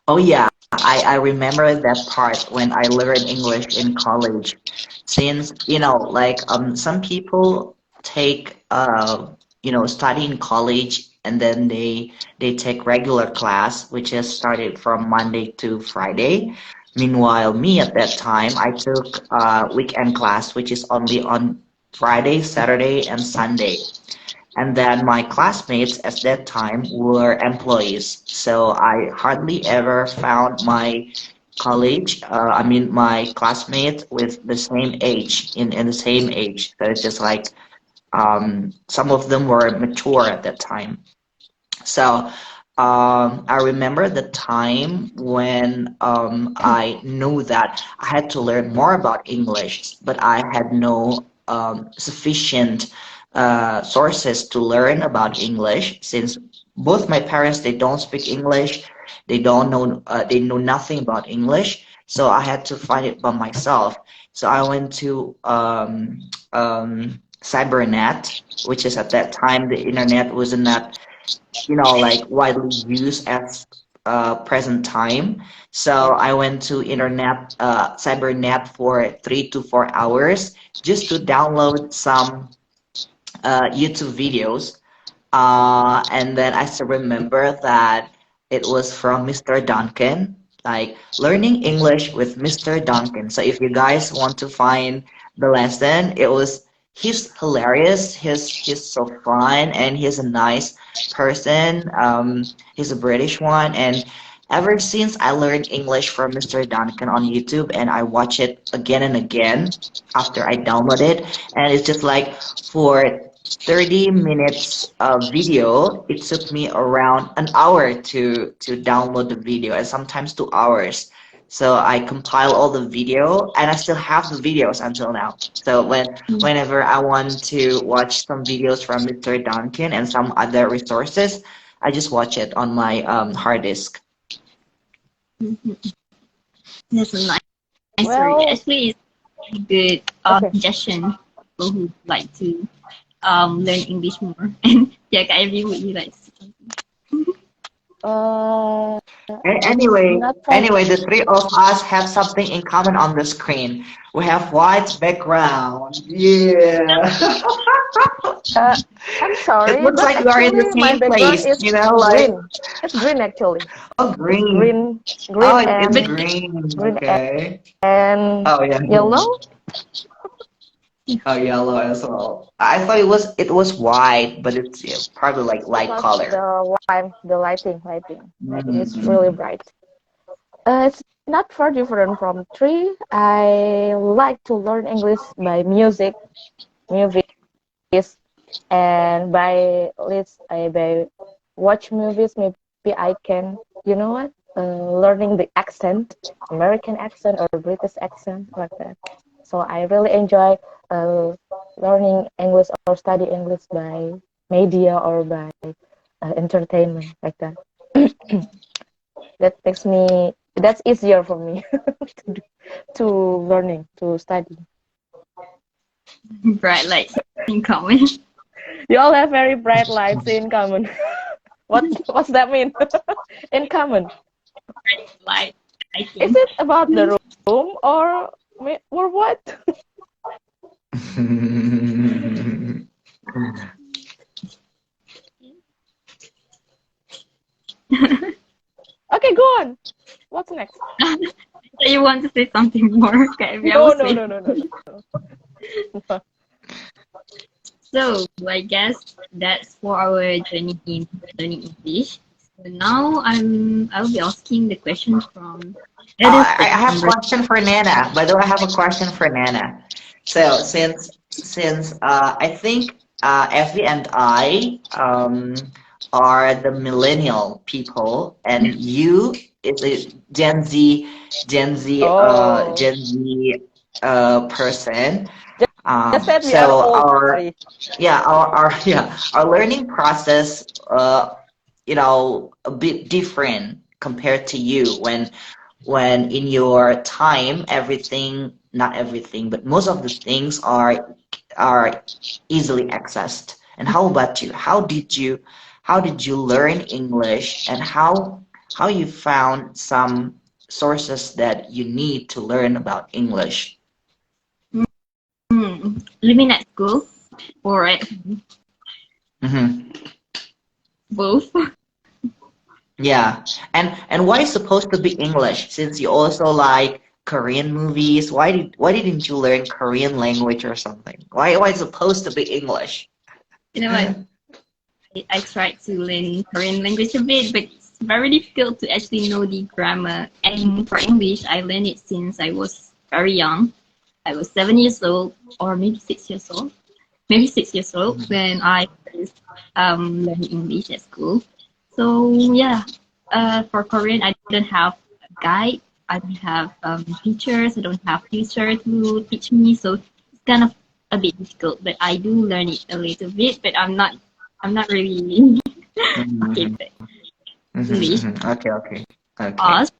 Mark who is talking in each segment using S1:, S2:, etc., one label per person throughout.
S1: Oh yeah, I remember that part when I learned English in college. Since, like some people take study in college and then they take regular class, which is started from Monday to Friday. Meanwhile, me at that time, I took weekend class, which is only on Friday, Saturday, and Sunday. And then my classmates at that time were employees. So I hardly ever found my my classmates with the same age, in the same age. So it's just like some of them were mature at that time. So I remember the time when I knew that I had to learn more about English, but I had no sufficient sources to learn about English since both my parents they don't speak English, they know nothing about English, so I had to find it by myself. So I went to Cybernet, which is at that time the internet wasn't that like widely used as present time. So I went to cybernet for 3 to 4 hours just to download some YouTube videos. And then I still remember that it was from Mr. Duncan, like learning English with Mr. Duncan. So if you guys want to find the lesson, he's hilarious. He's so fun and he's a nice person. He's a British one, and ever since I learned English from Mr. Duncan on YouTube, and I watch it again and again after I download it, and it's just like for 30 minutes of video, it took me around an hour to download the video, and sometimes 2 hours. So I compile all the video, and I still have the videos until now. So whenever I want to watch some videos from Mr. Duncan and some other resources, I just watch it on my hard disk.
S2: That's a nice story.
S3: Well,
S2: Actually, it's a good
S3: okay.
S2: suggestion for people who like to learn English more. And yeah, Kak Ivy, would you like to say something?
S3: Uh, it's
S1: Anyway,
S3: not for
S1: the three of us have something in common on the screen. We have white background. Yeah.
S3: I'm
S1: It
S3: sorry,
S1: looks
S3: but
S1: like we are in the
S3: actually my
S1: same
S3: background
S1: place,
S3: is
S1: like,
S3: green. It's green actually.
S1: oh,
S3: It's
S1: green. Oh,
S3: green
S1: it's
S2: But
S1: green.
S3: green
S1: Okay.
S3: and
S1: Oh, yeah.
S3: yellow.
S1: Oh, yellow as well. I thought it was white, but it's probably like light
S3: Because
S1: color.
S3: the lighting is really
S1: Mhm.
S3: bright. It's not far different from tree. I like to learn English by music, movies, and by watch movies. Maybe I can, you know what? Learning the accent, American accent or British accent like that. So I really enjoy uh, learning English or study English by media or by entertainment like that. That's easier for me to do, to learning to study.
S2: bright lights in common.
S3: You all have very bright lights in common. What's that mean? In common.
S2: Light,
S3: Is
S2: lighting.
S3: it about the room or what? Okay, go on. What's next?
S2: So you want to say something more? Okay, I
S3: No,
S2: was
S3: no, no,
S2: waiting.
S3: no, no, no.
S2: So I guess that's for our journey in learning English. So now I'll be asking the question from
S1: Oh,
S2: other
S1: I
S2: friends
S1: have a
S2: members.
S1: question for Nana. By the way, I have a question for Nana. So since I think Effie and I are the millennial people, and you is a
S3: Oh,
S1: Gen Z person.
S3: just said we are
S1: So
S3: old already.
S1: our our learning process a bit different compared to you when in your time everything, not everything, but most of the things are easily accessed. And how about you? How did you learn English, and how you found some sources that you need to learn about English.
S2: Living at school or at
S1: Hmm.
S2: both.
S1: Yeah, and why is supposed to be English? Since you also like Korean movies, why didn't you learn Korean language or something? Why is supposed to be English?
S2: You know what? I tried to learn Korean language a bit, but it's very difficult to actually know the grammar. And for English, I learned it since I was very young. I was 7 years old, or maybe 6 years old. Maybe 6 years old when I first learned English at school. So yeah, for Korean, I don't have a guide. I don't have teachers. I don't have teacher to teach me. So it's kind of a bit difficult. But I do learn it a little bit. But I'm not really okay
S1: Hmm.
S2: with English.
S1: Hmm. Okay, okay, okay.
S2: Us,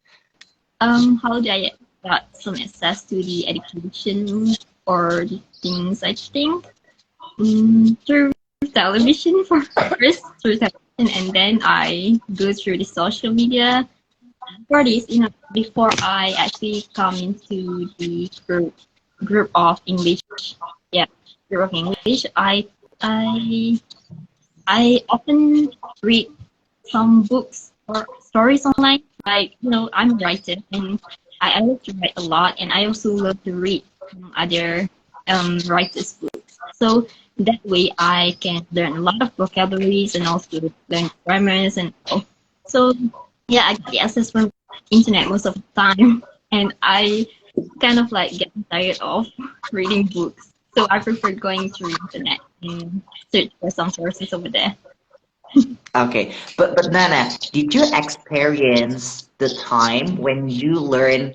S2: how do I got some access to the education or the things? I think through television first, through television, and then I go through the social media. For this, before I actually come into the group of English, yeah, group of English, I I often read some books or stories online. Like, I'm a writer and I love to write a lot, and I also love to read other writers' books. So that way I can learn a lot of vocabularies and also learn grammars and all. So yeah, I get the access from internet most of the time, and I kind of like get tired of reading books. So I prefer going through internet and search for some sources over there.
S1: Okay, but Nana, did you experience the time when you learn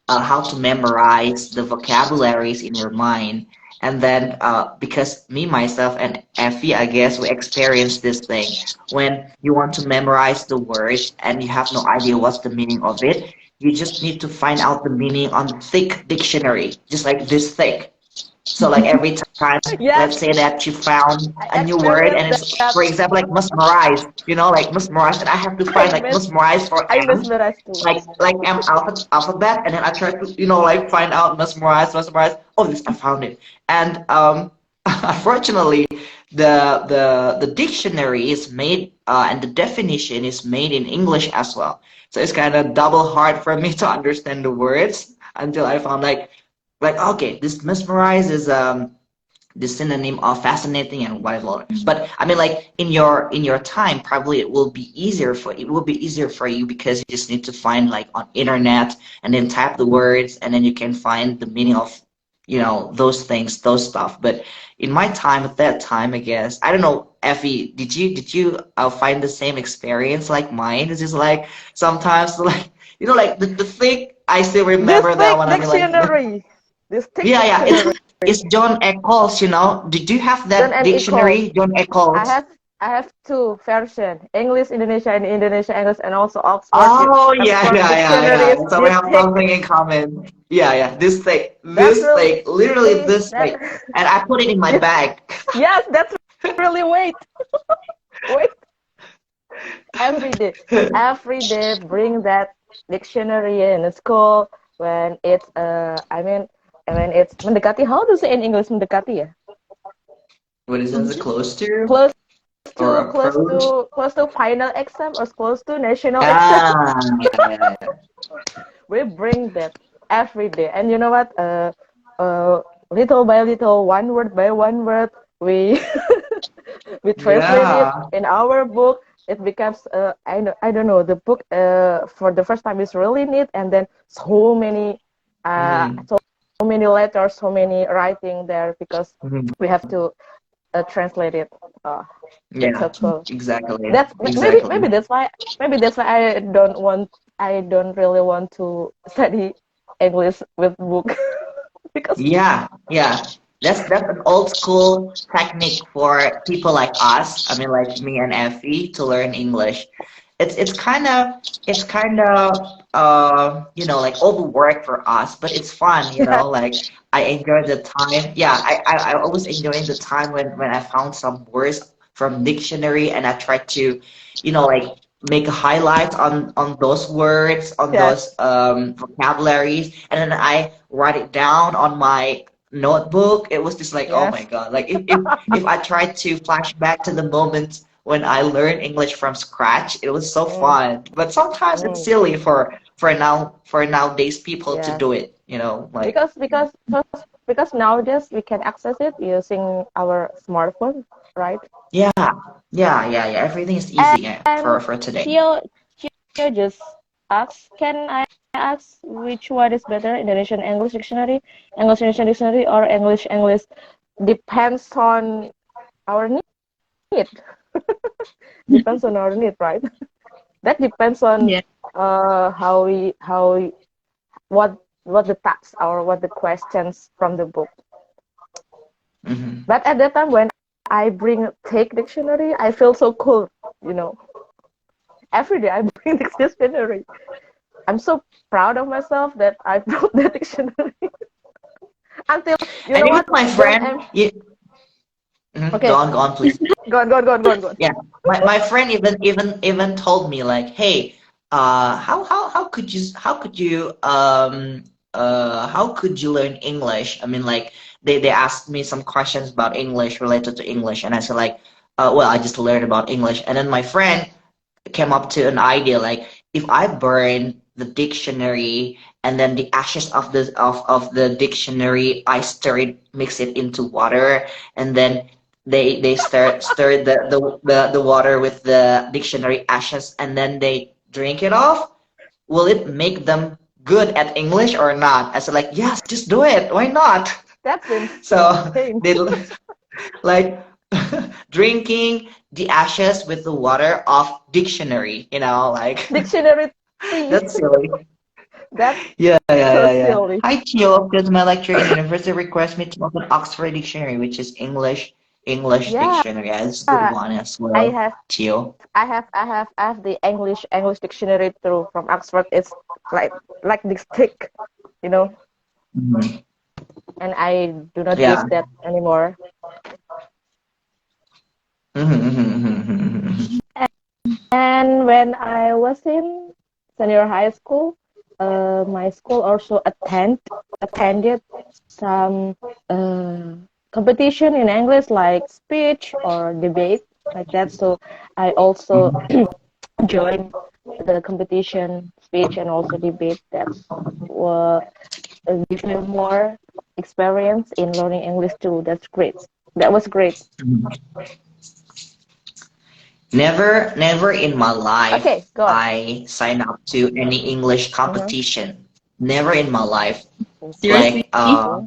S1: how to memorize the vocabularies in your mind, and then because me myself and Effie, I guess we experienced this thing when you want to memorize the words and you have no idea what's the meaning of it. You just need to find out the meaning on thick dictionary, just like this thick. So like every time, let's
S3: Yes,
S1: say that you found
S3: I
S1: a new word and
S3: experienced
S1: it's,
S3: that.
S1: for example, like mesmerize, like mesmerize, and I have to
S3: I
S1: find like
S3: miss
S1: mesmerize for
S3: I
S1: M,
S3: mesmerized too.
S1: like M alphabet, and then I try to, like find out mesmerize. Oh, this I found it, and unfortunately, the dictionary is made and the definition is made in English as well. So it's kind of double hard for me to understand the words until I found like okay, this mesmerize is the synonym of fascinating and whatever. But I mean, like in your time, probably it will be easier for you because you just need to find like on internet and then type the words and then you can find the meaning of those things, those stuff. But in my time at that time, I guess I don't know. Effie, did you find the same experience like mine? It's just like sometimes like like the thing I still
S3: This
S1: remember that
S3: thick
S1: one. I mean like
S3: dictionary. This thick
S1: yeah, yeah. It's
S3: dictionary.
S1: it's John Eccles, Did you have
S3: John
S1: that
S3: and Eccles.
S1: dictionary, John
S3: I
S1: Eccles?
S3: have I have two version, English Indonesia and Indonesia English, and also
S1: Oh yeah,
S3: Oxford
S1: yeah, yeah,
S3: dictionary
S1: yeah.
S3: is
S1: So we
S3: this
S1: have
S3: thick.
S1: something in common. Yeah, yeah.
S3: That's
S1: This
S3: really
S1: thick, literally this
S3: that
S1: thick, and I put it in my
S3: this
S1: bag.
S3: yes, that's really wait every day. Every day bring that dictionary in school when it's when it's mendekati. How to say in English mendekati ya?
S1: What is it? Close to
S3: Close
S1: or
S3: to
S1: approach?
S3: final exam or close to national exam.
S1: Ah, yeah, yeah, yeah.
S3: We bring that every day, and you know what? Little by little, one word by one word, we we translate it
S1: Yeah.
S3: in our book. It becomes I don't know, the book for the first time is really neat, and then
S1: Mhm.
S3: so many letters, so many writing there because
S1: Mhm.
S3: we have to translate it. Uh, that's
S1: Yeah.
S3: so cool.
S1: Exactly.
S3: That's maybe
S1: Exactly.
S3: maybe that's why I don't really want to study English with book because
S1: Yeah, yeah. That's an old school technique for people like us. I mean, like me and Effie to learn English. It's kind of like overwork for us, but it's fun.
S3: yeah,
S1: Like I enjoy the time. Yeah, I always enjoy the time when I found some words from dictionary and I try to, like make a highlight on those words, on
S3: Yes.
S1: those vocabularies, and then I write it down on my notebook. It was just like, oh my
S3: Yes.
S1: God. Like if I tried to flash back to the moment when I learned English from scratch, it was so
S3: Mm,
S1: fun. But sometimes it's
S3: mm,
S1: silly for nowadays people to
S3: yes.
S1: do it, like
S3: Because nowadays we can access it using our smartphone, right?
S1: yeah, yeah. Everything is easy
S3: And
S1: for today.
S3: Chio just asks, can I ask which one is better, Indonesian English Dictionary, English Indonesian Dictionary, or English English? Depends on our need. Depends on our need, right? That depends on
S2: Yeah.
S3: what the text or what the questions from the book.
S1: Hmm.
S3: But at that time when I bring take dictionary, I feel so cool, you know. Every day I bring this dictionary. I'm so proud of myself that I brought the dictionary. Until you
S1: And
S3: know
S1: even
S3: what?
S1: my
S3: When
S1: friend,
S3: I'm
S1: go
S3: okay,
S1: on, please.
S3: go on.
S1: Yeah, my friend even told me like, hey, how could you learn English? I mean, like they asked me some questions about English related to English, and I said like, well, I just learned about English, and then my friend came up to an idea like, if I burn the dictionary and then the ashes of the dictionary, I mix it into water, and then they stir the water with the dictionary ashes, and then they drink it off. Will it make them good at English or not? I said like, yes, just do it. Why not?
S3: that's
S1: So
S3: insane.
S1: they like drinking the ashes with the water of dictionary, like
S3: Dictionary tea.
S1: that's silly.
S3: That's so
S1: Yeah.
S3: silly.
S1: Hi, Tio. Because my lecturer in university requests me to open Oxford Dictionary, which is English
S3: Yeah,
S1: dictionary. Yeah, it's a good
S3: I
S1: one as
S3: have
S1: well, Tio.
S3: I have the English dictionary through from Oxford. It's like this thick, you know,
S1: Mhm.
S3: and I do not use
S1: Yeah.
S3: that anymore.
S1: Mhm.
S3: And when I was in senior high school, my school also attended some uh, competition in English like speech or debate like that. So I also joined the competition, speech and also debate that will give me more experience in learning English too. That's great. That was great.
S1: Mhm. Never in my life
S3: Okay, go on.
S1: I signed up to any English
S3: Mm-hmm.
S1: competition. Never in my life.
S2: Seriously?
S1: Like,
S3: Okay.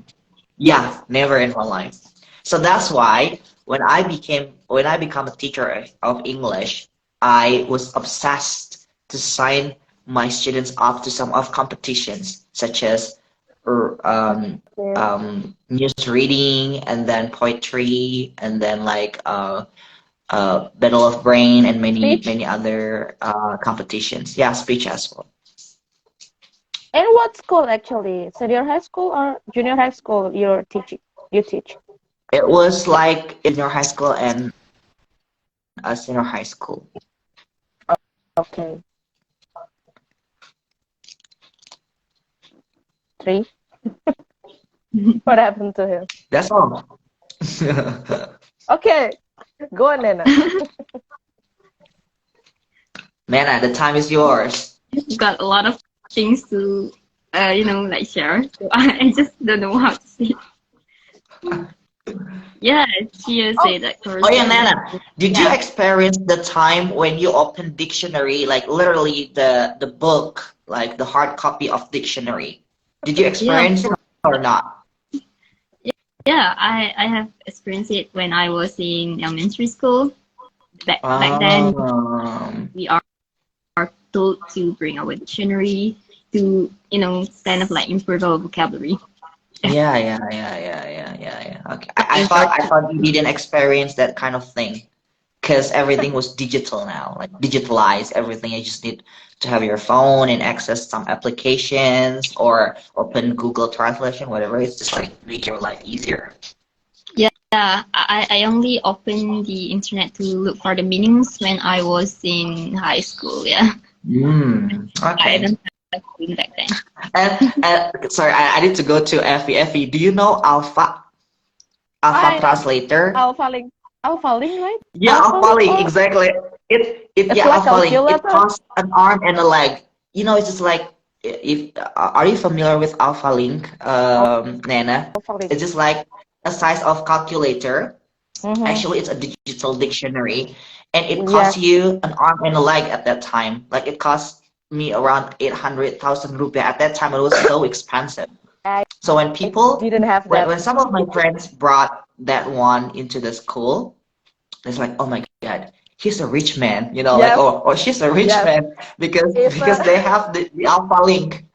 S1: yeah, never in my life. So that's why when I become a teacher of English, I was obsessed to sign my students up to some of competitions such as er,
S3: Okay.
S1: news reading, and then poetry, and then like Battle of Brain, and
S3: Speech.
S1: many other competitions. Yeah, speech as well.
S3: And what school actually? Senior high school or junior high school you're teaching? You teach.
S1: It was like in your high school and a senior high school.
S3: Okay. Three. What happened to him?
S1: That's all.
S3: Okay. Go on, Nana.
S1: Manna, the time is yours.
S2: Got a lot of things to, like share. So I just don't know how to say. Yeah, she
S3: Oh,
S2: said that
S1: Oh yeah,
S2: correspondence.
S1: Nana, did you
S2: Yeah,
S1: experience the time when you opened dictionary, like literally the book, like the hard copy of dictionary? Did you
S2: yeah,
S1: experience it or not?
S2: yeah. I have experienced it when I was in elementary school. Back then,
S1: Um,
S2: we are told to bring our dictionary to, kind of like improve our vocabulary.
S1: yeah. Okay,
S2: So
S1: I
S2: important.
S1: thought you didn't experience that kind of thing because everything was digital now, like digitalized everything. You just need to have your phone and access some applications or open Google Translation, whatever. It's just like make your life easier.
S2: I only opened the internet to look for the meanings when I was in high school. Yeah, I
S1: Okay.
S2: don't have phone back then.
S1: Sorry, I need to go to Effie. Effie, do you know Alpha
S3: I know
S1: Translator?
S3: Alpha Link. Alpha Link, right?
S1: Yeah,
S3: Alpha
S1: Alpha
S3: Link,
S1: Link,
S3: or
S1: exactly.
S3: it's
S1: Yeah,
S3: like
S1: Alpha Link. It
S3: calculator.
S1: costs an arm and a leg. You know, it's just like if are you familiar with Alpha Link, Nana?
S3: Alpha Link.
S1: It's just like a size of calculator.
S3: Mm-hmm.
S1: Actually, it's a digital dictionary, and it costs
S3: Yes,
S1: you an arm and a leg at that time. Like it cost me around 800,000 rupiah. At that time, it was so expensive.
S3: I
S1: So when people,
S3: didn't have that.
S1: when some of my friends brought that one into the school, it's like, oh my God, he's a rich man, you know, like,
S3: Yes,
S1: or she's a rich
S3: yes.
S1: man because
S3: If
S1: they have the Alpha Link.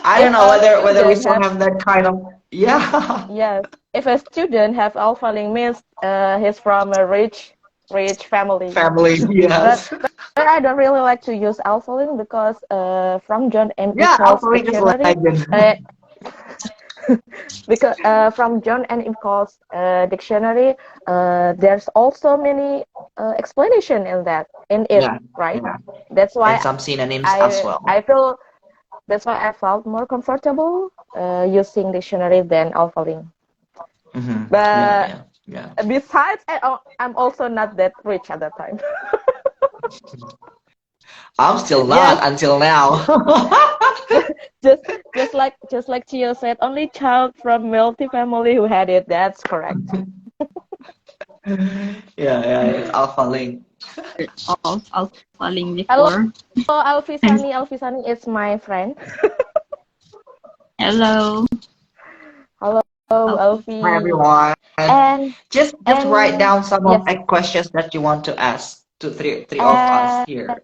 S1: I don't
S3: if
S1: know
S3: a
S1: whether we
S3: student
S1: still
S3: have
S1: have that kind of, yeah.
S3: yes, if a student have Alpha Link means he's from a rich family.
S1: Family,
S3: But
S1: yes.
S3: but I don't really like to use Alpha Link because from John M.
S1: Yeah,
S3: Eccles
S1: Alpha Link is
S3: dictionary,
S1: legend.
S3: uh, because from John M. Eccles dictionary, there's also many explanation in it,
S1: Yeah,
S3: right?
S1: yeah.
S3: That's
S1: And
S3: why
S1: some synonyms as
S3: I
S1: well.
S3: I feel that's why I felt more comfortable using dictionary than Alpha Link.
S1: Yeah,
S3: But
S1: yeah, yeah.
S3: besides, I'm also not that rich at that time.
S1: I'm still not
S3: Yes,
S1: until now.
S3: just just like Chio said, only child from wealthy family who had it. That's correct.
S1: Yeah, yeah, it's Alpha Link.
S2: Of falling
S3: Hello,
S2: before. And
S3: Alfisani. Alfisani is my friend.
S2: hello,
S3: Hello,
S2: Alfie.
S1: Hi
S3: Alfie.
S1: everyone.
S3: And
S1: Just write
S3: and
S1: down some of
S3: yes,
S1: the questions that you want to ask to three of us
S3: uh,
S1: here.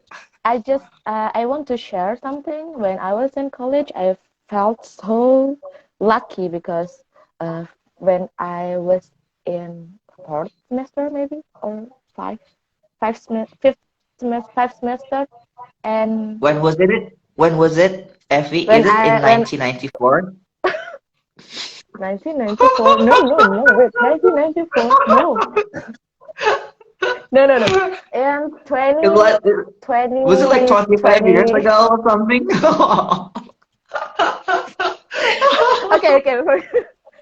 S3: I want to share something. When I was in college, I felt so lucky because uh, when I was in fourth semester, maybe or fifth semester, 5 semester, and
S1: When was it? When was it, Effie? Is
S3: when
S1: it in
S3: I when
S1: 1994?
S3: 1994, no, wait, 1994, no, and
S1: It was, was it like
S3: 20
S1: 25 years
S3: 20.
S1: ago or something?
S3: Okay,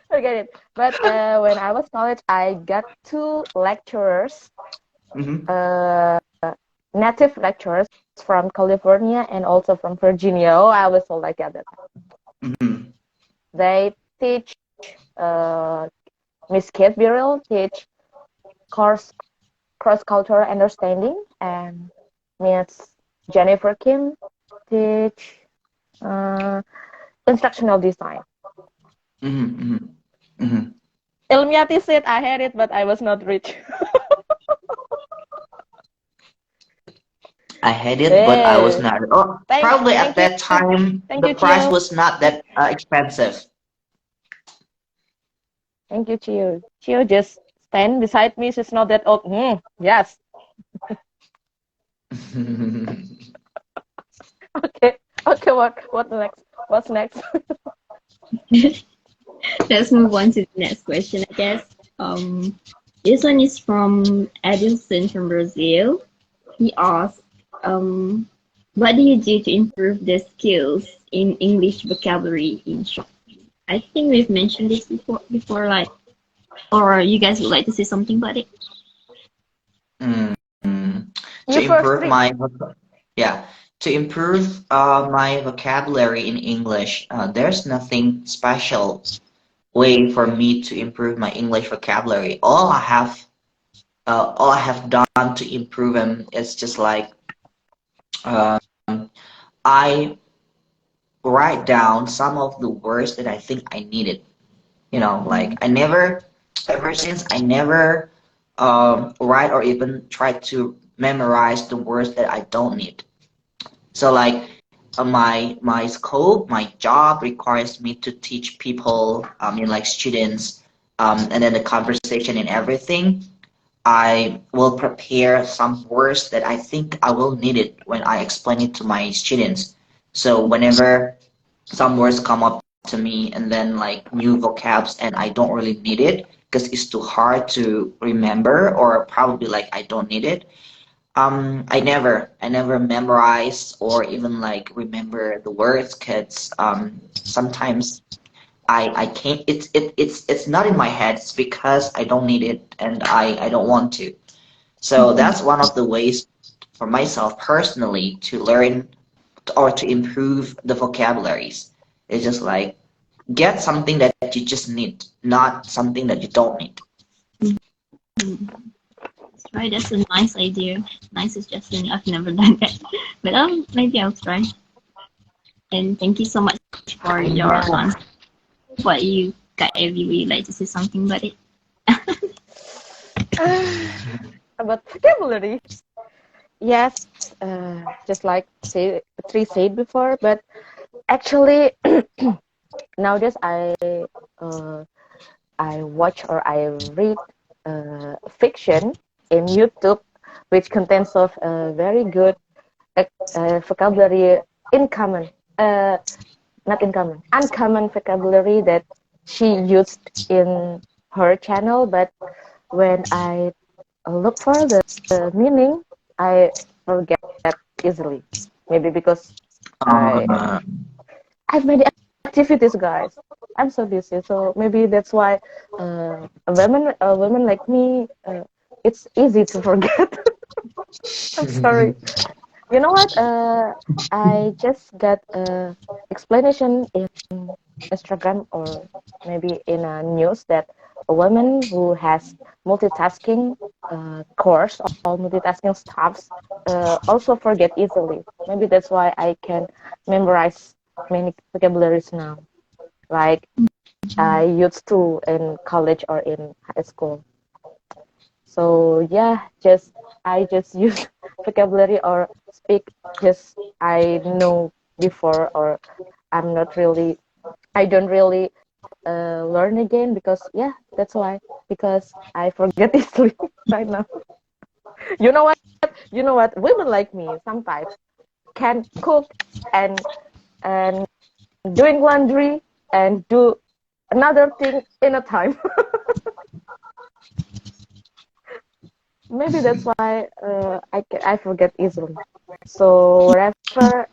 S3: forget it. But when I was college, I got two lecturers,
S1: Mhm,
S3: uh, native lecturers from California and also from Virginia. Oh, I was so lucky at that time.
S1: mhm,
S3: They teach, uh, Miss Kate Birrell teach course cross-cultural understanding, and Miss Jennifer Kim teach uh, instructional design.
S1: mhm, mhm, mhm.
S3: Ilmiati said I had it, but I was not rich.
S1: I had it, but I was
S3: Hey,
S1: not. Oh,
S3: thank,
S1: probably at
S3: thank you,
S1: that time
S3: thank
S1: the
S3: you,
S1: price
S3: Chio.
S1: was not that expensive.
S3: Thank you, Chio. Chio just stand beside me. She's not that old. Yes. Okay. Okay. What next? What's next?
S2: Let's move on to the next question, I guess. This one is from Edilson from Brazil. He asked, what do you do to improve the skills in English vocabulary in short? I think we've mentioned this before, like, or you guys would like to say something about it?
S1: Mm, to
S3: You first,
S1: improve
S3: Rick.
S1: my yeah, to improve my vocabulary in English, there's nothing special way for me to improve my English vocabulary. All I have done to improve them is just like um, I write down some of the words that I think I needed. You know, like I never, ever since I never write or even try to memorize the words that I don't need. So like my scope, my job requires me to teach people, like students, and then the conversation and everything. I will prepare some words that I think I will need it when I explain it to my students. So whenever some words come up to me, and then like new vocabs, and I don't really need it because it's too hard to remember, or probably like I don't need it. I never memorize or even like remember the words, because sometimes I can't. It's not in my head. It's because I don't need it and I don't want to. So that's one of the ways for myself personally to learn or to improve the vocabularies. It's just like get something that you just need, not something that you don't need.
S2: That's right. That's a nice idea. Nice suggestion. I've never done that, but maybe I'll try. And thank you so much for your answer. What you got? If you would like to say something about it.
S3: About vocabulary, yes, just like Tri said before, but actually nowadays uh, I watch or I read fiction in YouTube, which contains of very good vocabulary in common, not in common, uncommon vocabulary that she used in her channel. But when I look for the meaning, I forget easily. Maybe because I
S1: Uh,
S3: have many activities, guys. I'm so busy, so maybe that's why a woman like me, it's easy to forget. I'm sorry. You know what? I just got explanation in Instagram or maybe in a news that a woman who has multitasking course or multitasking stuffs also forget easily. Maybe that's why I can memorize many vocabularies now, like I used to in college or in high school. So yeah, I just use vocabulary or speak just I know before, or I'm not really I don't really learn again, because yeah, that's why, because I forget easily right now. You know what? You know what? Women like me sometimes can cook and and doing laundry and do another thing in a time. Maybe that's why I forget easily. So wherever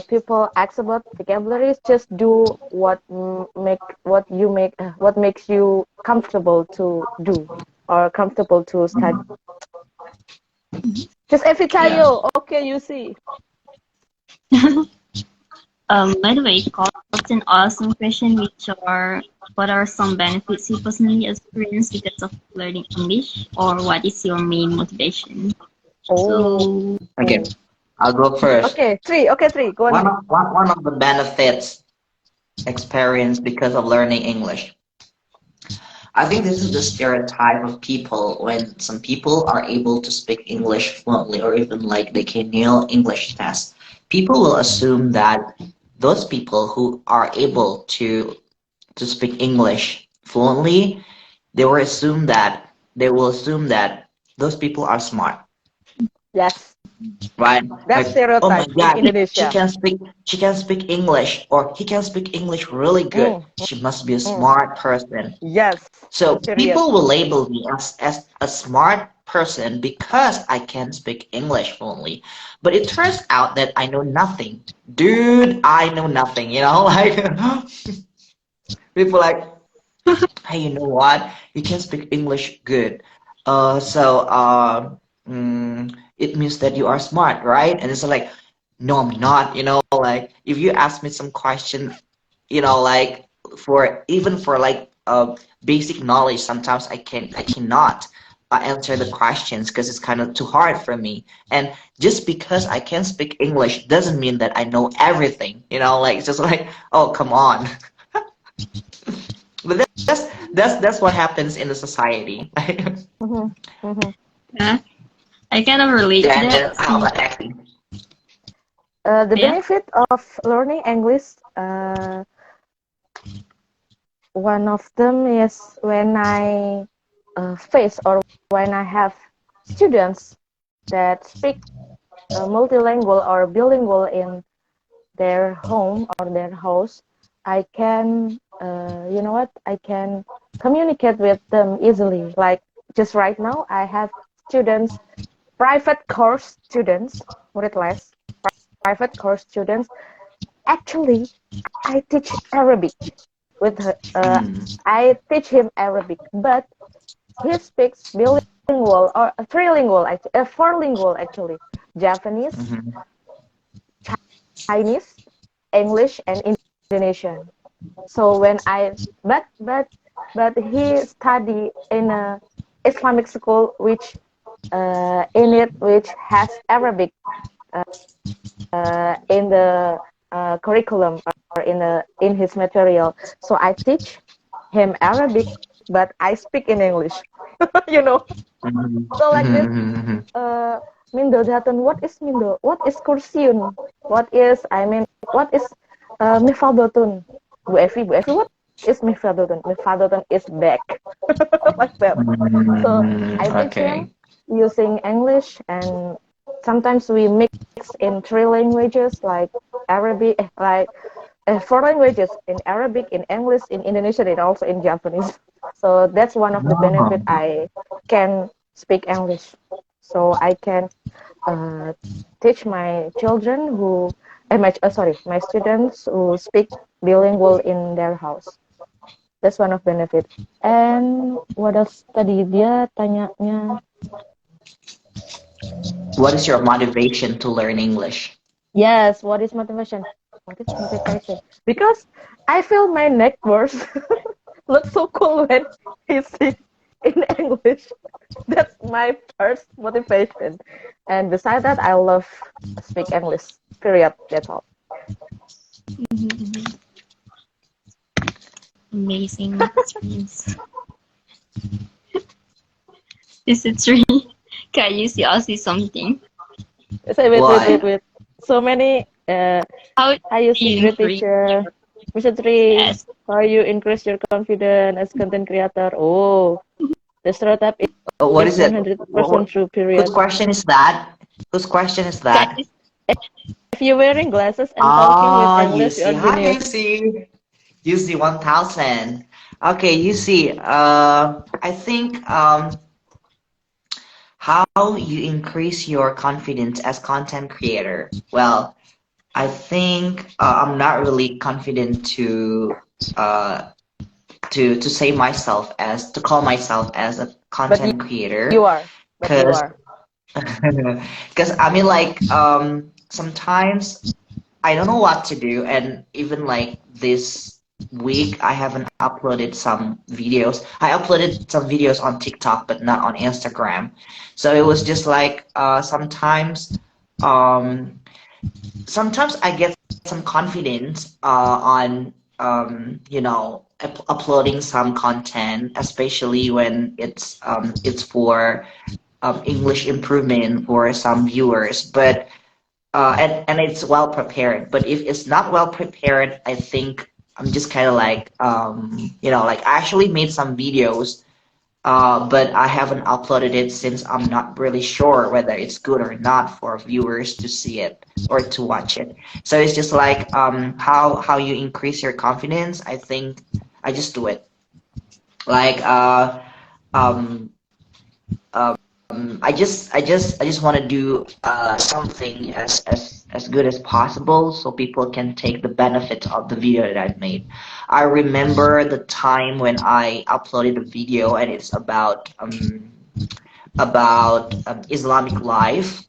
S3: people ask about vocabularies, just do what makes you comfortable to do or comfortable to study. Just every time
S1: yeah.
S3: you okay, you see.
S2: By the way, Colton an awesome question, which are what are some benefits you personally experienced because of learning English, or what is your main motivation?
S3: Oh,
S2: So,
S1: Okay, I'll go first.
S3: okay, three. Okay, three. Go on,
S1: One
S3: three.
S1: of one of the benefits experienced because of learning English. I think this is the stereotype of people when some people are able to speak English fluently or even like they can nail English tests. People will assume that those people who are able to speak English fluently, they will assume that those people are smart,
S3: Yes,
S1: right?
S3: that's
S1: Like, oh my
S3: stereotype in
S1: God,
S3: Indonesia.
S1: she can speak English, or he can speak English really good.
S3: Mm,
S1: She must be a
S3: mm.
S1: smart person.
S3: Yes,
S1: So
S3: serious.
S1: people will label me as a smart person because I can speak English fluently. But it turns out that I know nothing. Dude, I know nothing, like people like, hey, you know what? You can speak English good. It means that you are smart, right? And it's like, no, I'm not, like if you ask me some question, like for like basic knowledge, sometimes I cannot answer the questions because it's kind of too hard for me. And just because I can speak English doesn't mean that I know everything, like it's just like, oh, come on. But that's what happens in the society.
S3: Mhm, mhm.
S2: yeah, I kind of relate
S1: Yeah,
S2: to
S1: and then
S2: that.
S1: how
S2: See,
S1: about acting?
S3: The
S2: yeah.
S3: benefit of learning English, one of them is when I face or when I have students that speak multilingual or bilingual in their home or their house, I can, you know what? I can communicate with them easily. Like just right now, I have students, private course students, murid les, private course students. Actually, I teach Arabic with her.
S1: Mm.
S3: I teach him Arabic, but he speaks bilingual or trilingual, actually, fourlingual actually, Japanese,
S1: Mhm.
S3: Chinese, English, and Indonesian. So when I but he study in a Islamic school in it which has Arabic in the curriculum or in his material. So I teach him Arabic, but I speak in English. you know.
S1: Mhm.
S3: So like
S1: Mhm.
S3: this,
S1: Mhm. Mhm.
S3: Mindo Datan, what is Mindo? What is Kursiun? What is Mifadotun? Bu Evi, what is Mifadotun? Mifadotun is back. Like that. So I teach him
S1: Okay.
S3: using English, and sometimes we mix in three languages like Arabic, like four languages in Arabic, in English, in Indonesian, and also in Japanese. So that's one of the benefit
S1: Oh.
S3: I can speak English. So I can uh, teach my children my students who speak bilingual in their house. That's one of benefit. And what else tadi dia tanyanya?
S1: What is your motivation to learn English?
S3: Yes, what is motivation? What is motivation? Because I feel my neck worse. Looks so cool when he sing in English. That's my first motivation. And beside that, I love speak English. Period. That's all.
S2: Mhm. Amazing experience. Is it true? Can you see ask you something?
S3: Say
S1: What?
S3: wait. So many.
S2: How do
S3: Hi, you see,
S2: you
S3: great
S2: increase
S3: teacher.
S2: your
S3: Mr. Tree,
S2: yes?
S3: how you increase your confidence as content creator? Oh, the startup
S1: What
S3: is
S1: is it?
S3: 100% true.
S1: Whose
S3: Period.
S1: question is that? Whose question is
S2: Can
S1: that?
S2: you
S3: If you're wearing glasses and talking with
S1: Oh, you
S3: English,
S1: see.
S3: you're
S1: Hi, you
S3: genius.
S1: see. You see 1000. Okay, you see. I think how you increase your confidence as content creator. Well, I think I'm not really confident uh to say myself as to call myself as a
S3: But
S1: content
S3: you
S1: creator
S3: are. But you
S1: because
S3: are.
S1: because I mean like sometimes I don't know what to do, and even like this week, I haven't uploaded some videos. I uploaded some videos on TikTok, but not on Instagram. So it was just like um, sometimes I get some confidence on uploading some content, especially when it's for English improvement for some viewers, but and it's well prepared. But if it's not well prepared, I think I'm just kind of like like I actually made some videos, but I haven't uploaded it since I'm not really sure whether it's good or not for viewers to see it or to watch it. So it's just like how you increase your confidence. I think I just do it like um I just want to do something as good as possible so people can take the benefit of the video that I've made. I remember the time when I uploaded a video and it's about Islamic life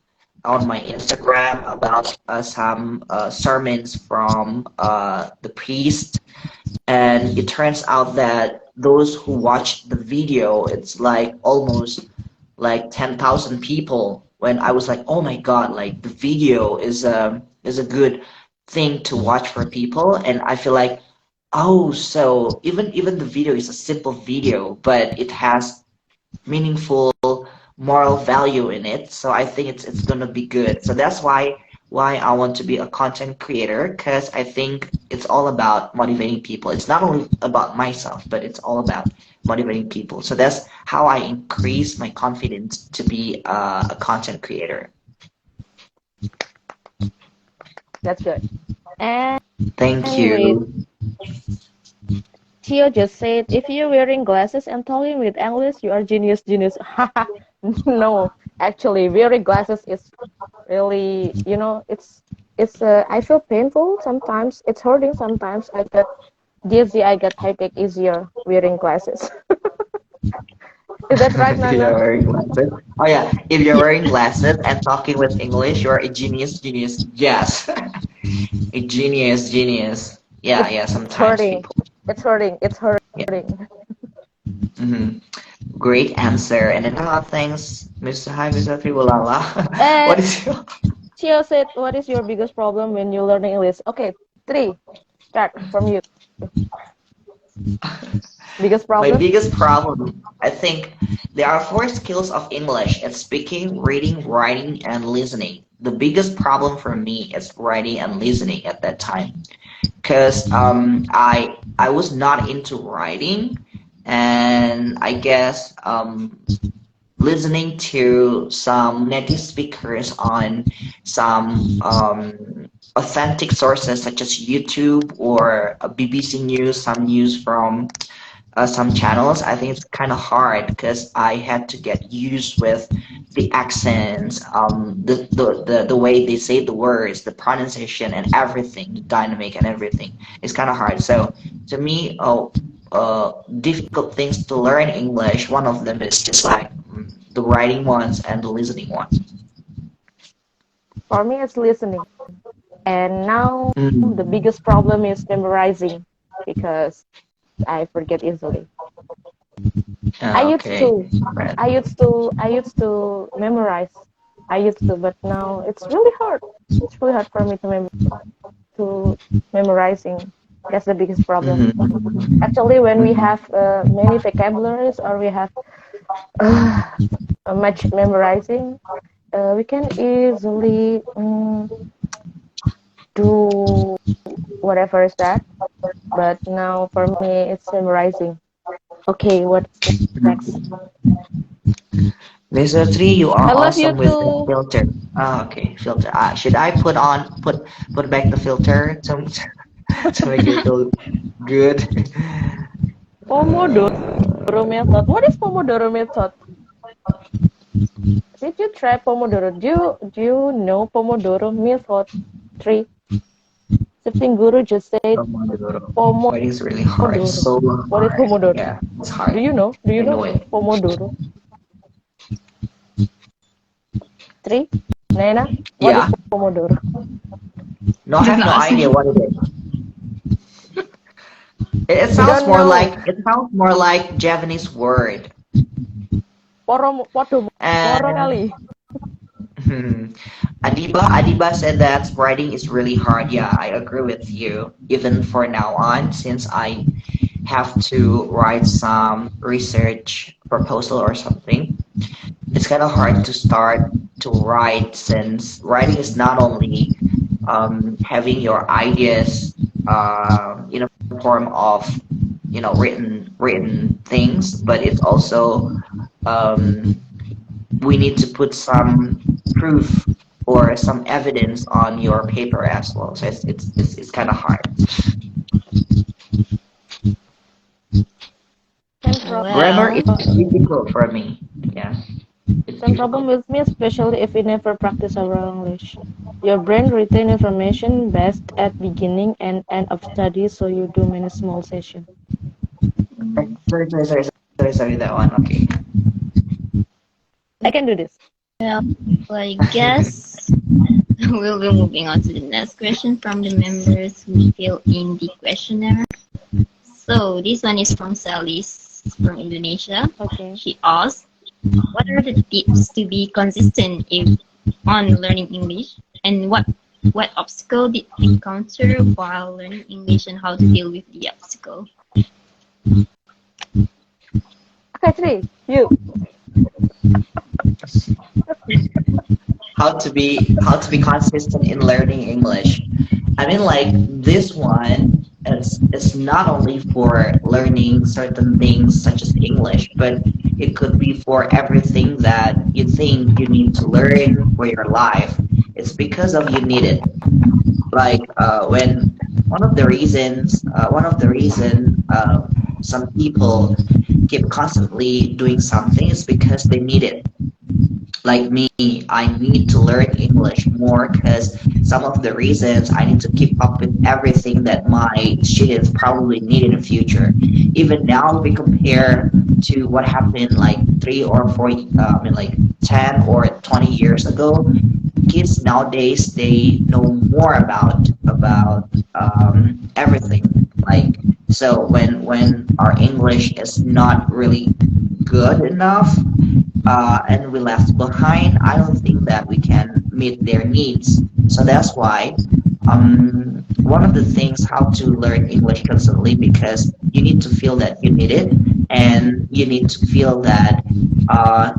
S1: on my Instagram about some sermons from the priest, and it turns out that those who watched the video, it's like almost like 10,000 people when I was like, oh my God, like the video is a good thing to watch for people. And I feel like, oh, so even the video is a simple video, but it has meaningful moral value in it. So I think it's gonna be good. So that's why I want to be a content creator, because I think it's all about motivating people. It's not only about myself, but it's all about motivating people. So that's how I increase my confidence to be a content creator.
S3: That's good. And
S1: Thank
S3: wait,
S1: you.
S3: Theo just said, if you're wearing glasses and talking with English, you are genius, genius. No, actually, wearing glasses is really, I feel painful sometimes. It's hurting sometimes. I get dizzy, I get headache easier wearing glasses. Is that right,
S1: If you're
S3: Nana?
S1: wearing glasses. Oh yeah, if you're wearing glasses and talking with English, you're a genius, genius. Yes, a genius, genius. Yeah,
S3: It's
S1: yeah. Sometimes
S3: hurting.
S1: people.
S3: It's hurting. It's
S1: Yeah.
S3: hurting.
S1: hmm Great answer. And then thanks, Mr. Hi, Mr. Tribulala. What
S3: And
S1: is your
S3: Theo said, what is your biggest problem when you're learning English? Okay, three. Start from you. Biggest
S1: my
S3: problem?
S1: biggest problem? I think there are four skills of English. It's speaking, reading, writing, and listening. The biggest problem for me is writing and listening at that time, because I was not into writing, and I guess listening to some native speakers on some authentic sources such as YouTube or BBC News, some news from some channels, I think it's kind of hard because I had to get used with the accents, the way they say the words, the pronunciation, and everything, the dynamic and everything. It's kind of hard. So to me, difficult things to learn English. One of them is just like the writing ones and the listening ones.
S3: For me, it's listening. And now the
S1: Mm.
S3: biggest problem is memorizing because I forget easily. I
S1: Ah,
S3: used
S1: okay.
S3: to,
S1: Right.
S3: I used to memorize. I used to, but now it's really hard. It's really hard for me to memorizing. That's the biggest problem.
S1: Mhm.
S3: Actually, when we
S1: Mhm.
S3: have many vocabularies or we have uh, much memorizing, we can easily do whatever is that. But now for me, it's memorizing. Okay, what's next?
S1: Mr. Three, you are
S3: I love you
S1: awesome with the
S3: too.
S1: filter. Ah, okay, filter. Should I put back the filter to to make you feel good?
S3: Pomodoro
S1: Uh,
S3: method. What is Pomodoro method? Did you try Pomodoro? Do you know Pomodoro method? Three. Sifting Guru just said
S1: Pomodoro.
S3: Pomodoro.
S1: But it's really hard. So
S3: What is
S1: hard.
S3: Pomodoro?
S1: Yeah, it's
S3: Do
S1: hard.
S3: you know? Do you
S1: I
S3: know
S1: know it.
S3: Pomodoro? Three. Naina, what is
S1: Yeah.
S3: Pomodoro?
S1: No, I have
S2: Don't
S1: no
S2: ask
S1: idea
S2: me.
S1: what it is. It
S3: You
S1: sounds
S3: don't
S1: more
S3: know.
S1: like Japanese word.
S3: Podo moro
S1: And
S3: kali.
S1: Adiba said that writing is really hard. Yeah, I agree with you. Even for now on, since I have to write some research proposal or something, it's kind of hard to start to write since writing is not only having your ideas in a form of written things, but it's also um, we need to put some proof or some evidence on your paper as well. So it's kind of hard.
S3: Same
S1: Grammar
S2: Well,
S1: is difficult for me. Yeah, it's
S3: problem
S1: difficult.
S3: with me, especially if we never practice our English. Your brain retain information best at beginning and end of study, so you do many small sessions.
S1: Sorry, that one. Okay.
S3: I can do this.
S2: well, I guess we'll be moving on to the next question from the members who fill in the questionnaire. So this one is from Sally from Indonesia.
S3: Okay.
S2: She asked, what are the tips to be consistent on learning English, and what obstacle did you encounter while learning English, and how to deal with the obstacle?
S3: Okay, three. You.
S1: How to be consistent in learning English. I mean, like this one is not only for learning certain things such as English, but it could be for everything that you think you need to learn for your life. it's because of you need it. Like when one of the reason some people keep constantly doing something is because they need it. Like me, I need to learn English more because some of the reasons I need to keep up with everything that my students probably need in the future. Even now, if we compare to what happened like 3 or 4, like 10 or 20 years ago, kids nowadays they know more about everything. Like so, when our English is not really good enough and we left behind, I don't think that we can meet their needs. So that's why one of the things how to learn English constantly because you need to feel that you need it and you need to feel that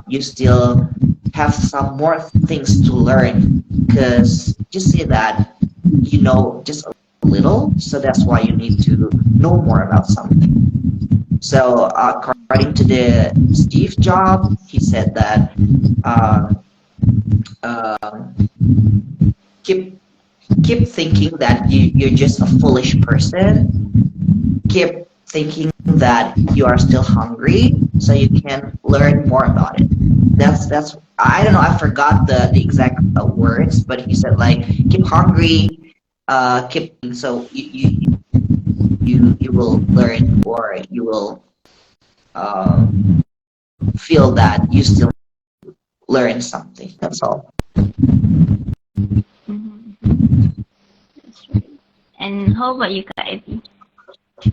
S1: you still have some more things to learn because just say that you know just a little, so that's why you need to know more about something. So according to the Steve Jobs, he said that uh, um, keep keep thinking that you're just a foolish person. Keep thinking that you are still hungry, so you can learn more about it. That's I don't know. I forgot the exact words, but he said like keep hungry, keep so you will learn or you will feel that you still learn something. That's all.
S2: Mhm. That's right. And how about you, Ivy?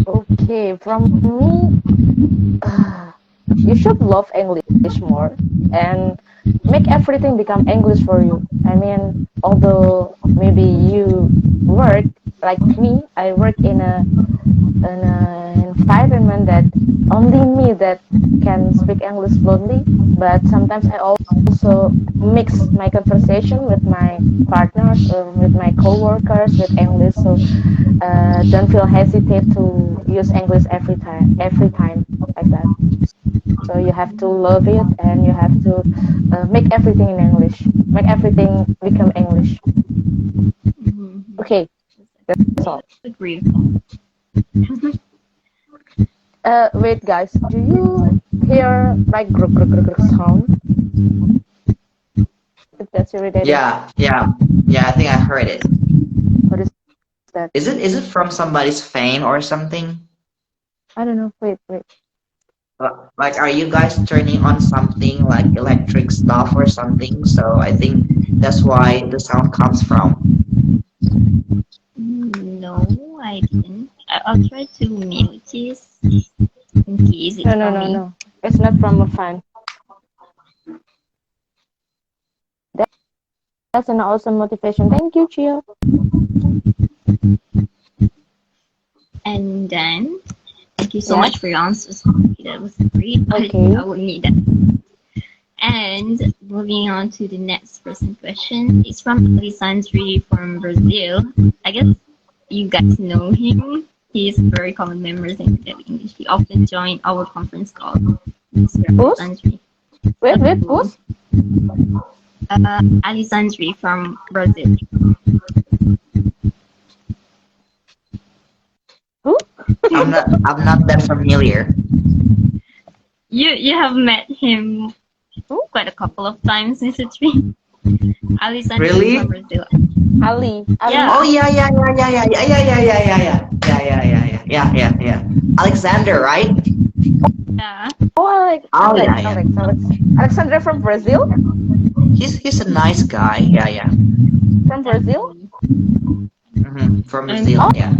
S3: Okay, from me, you should love English more and make everything become English for you. I mean, although maybe you work like me, I work in an environment that only me that can speak English fluently, but sometimes I also mix my conversation with my partners or with my coworkers with English. So don't feel hesitate to use English every time like that. So you have to love it and you have to make everything in English, make everything become English.
S2: Mhm.
S3: Okay, that's all.
S2: Agree.
S3: Wait, guys, do you hear like gruk gruk gruk gruk sound? If that's irritating,
S1: Yeah. I think I heard it.
S3: what is that?
S1: Is it from somebody's fan or something?
S3: I don't know. Wait.
S1: Like, are you guys turning on something like electric stuff or something? So I think that's why the sound comes from.
S2: No, I didn't. I'll try to mute this in case it's
S3: No, no,
S2: from
S3: no,
S2: me.
S3: no. It's not from a fan. That's an awesome motivation. Thank you, Chia.
S2: And then, thank you so
S3: Yeah.
S2: much for your answers. That was great.
S3: Okay.
S2: I would need that. And moving on to the next person question. It's from Alessandri from Brazil. I guess you guys know him. He's a very common member in Academy English. He often join our conference call. Mr.
S3: Who's?
S2: Alessandri.
S3: Wait, who's?
S2: Alessandri from Brazil.
S3: Who?
S1: I'm not that familiar.
S2: You have met him quite a couple of times, Mr. Tree. Alessandri
S1: Really?
S2: from Brazil.
S3: Ali.
S2: Yeah.
S1: Oh yeah. Alexander, right?
S2: Yeah.
S3: Oh,
S1: Oh yeah.
S3: Alexandra from Brazil?
S1: He's a nice guy. Yeah.
S3: From Brazil?
S1: From Brazil.
S3: Oh.
S1: Yeah.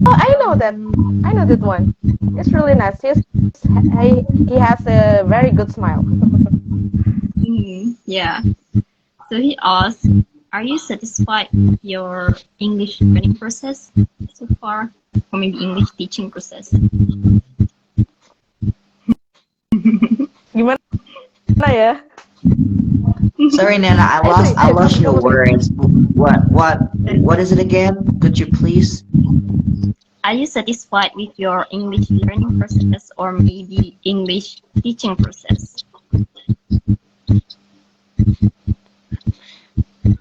S3: Oh, I know that one. It's really nice. He has a very good smile.
S2: Yeah. So he asked, are you satisfied with your English learning process so far? Or maybe English teaching process?
S3: Gimana ya?
S1: Sorry, Nana. I lost your words. What is it again? Could you please?
S2: Are you satisfied with your English learning process or maybe English teaching process?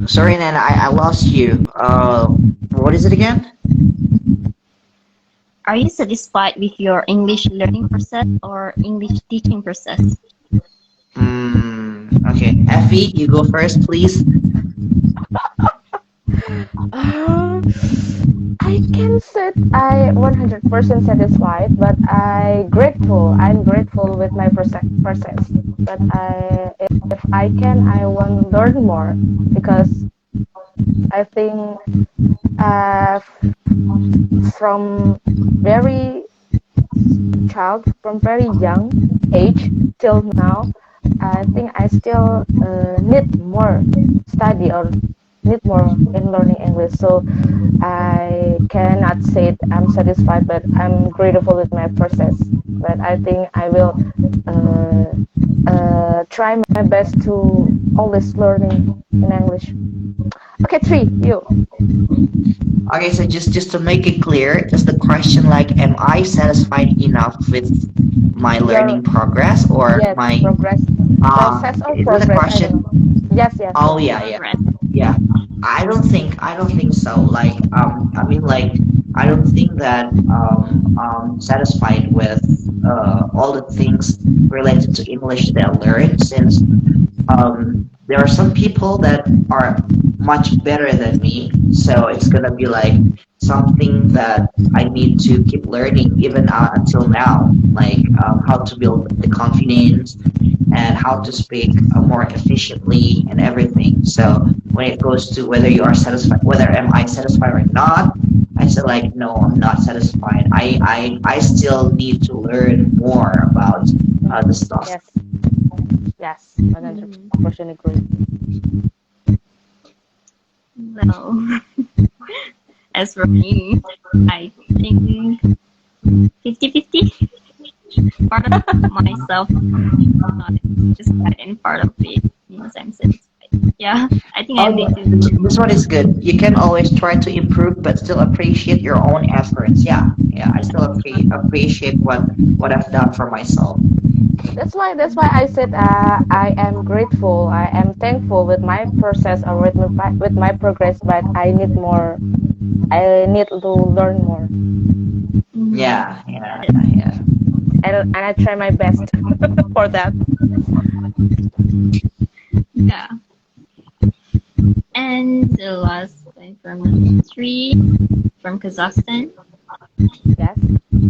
S1: Sorry, Nana, I lost you. What is it again?
S2: Are you satisfied with your English learning process or English teaching process?
S1: Okay. Effie, you go first, please.
S3: Uh, I can say I 100% satisfied, but I'm grateful with my process. But if I can, I want to learn more because I think uh, from very from very young age till now, I think I still need more study or need more in learning English. So I cannot say I'm satisfied, but I'm grateful with my process. But I think I will uh, try my best to always learning in English. Okay, three, you.
S1: Okay, so just to make it clear, is the question like, am I satisfied enough with my
S3: Your
S1: learning progress or
S3: yes
S1: my
S3: progress, process or
S1: is it a
S3: progress? I don't
S1: question?
S3: know. Yes, yes,
S1: Oh
S3: yes.
S1: yeah, yeah.
S2: Progress.
S1: Yeah, I don't think so. Like, I mean, like, I don't think that satisfied with all the things related to English that I learned since there are some people that are much better than me. So it's gonna be like something that I need to keep learning even until now, like how to build the confidence and how to speak more efficiently and everything. So when it goes to whether you are satisfied, whether am I satisfied or not, I say like no, I'm not satisfied. I still need to learn more about the stuff.
S3: Yes, yes,
S2: Mm,
S3: 100% agree.
S2: Well, as for me, I think 50-50. Part of myself not satisfied and part of it means I'm satisfied. Yeah, I think I
S1: Oh
S2: need to
S1: yeah,
S2: learn
S1: this one is good. You can always try to improve, but still appreciate your own efforts. Yeah, yeah. I still appreciate what I've done for myself.
S3: That's why I said I am grateful. I am thankful with my process or with my progress, but I need more. I need to learn more,
S2: more.
S1: Yeah, yeah,
S2: That-
S1: yeah.
S3: and I try my best for that.
S2: Yeah. And the last one from three from Kazakhstan.
S3: Yes.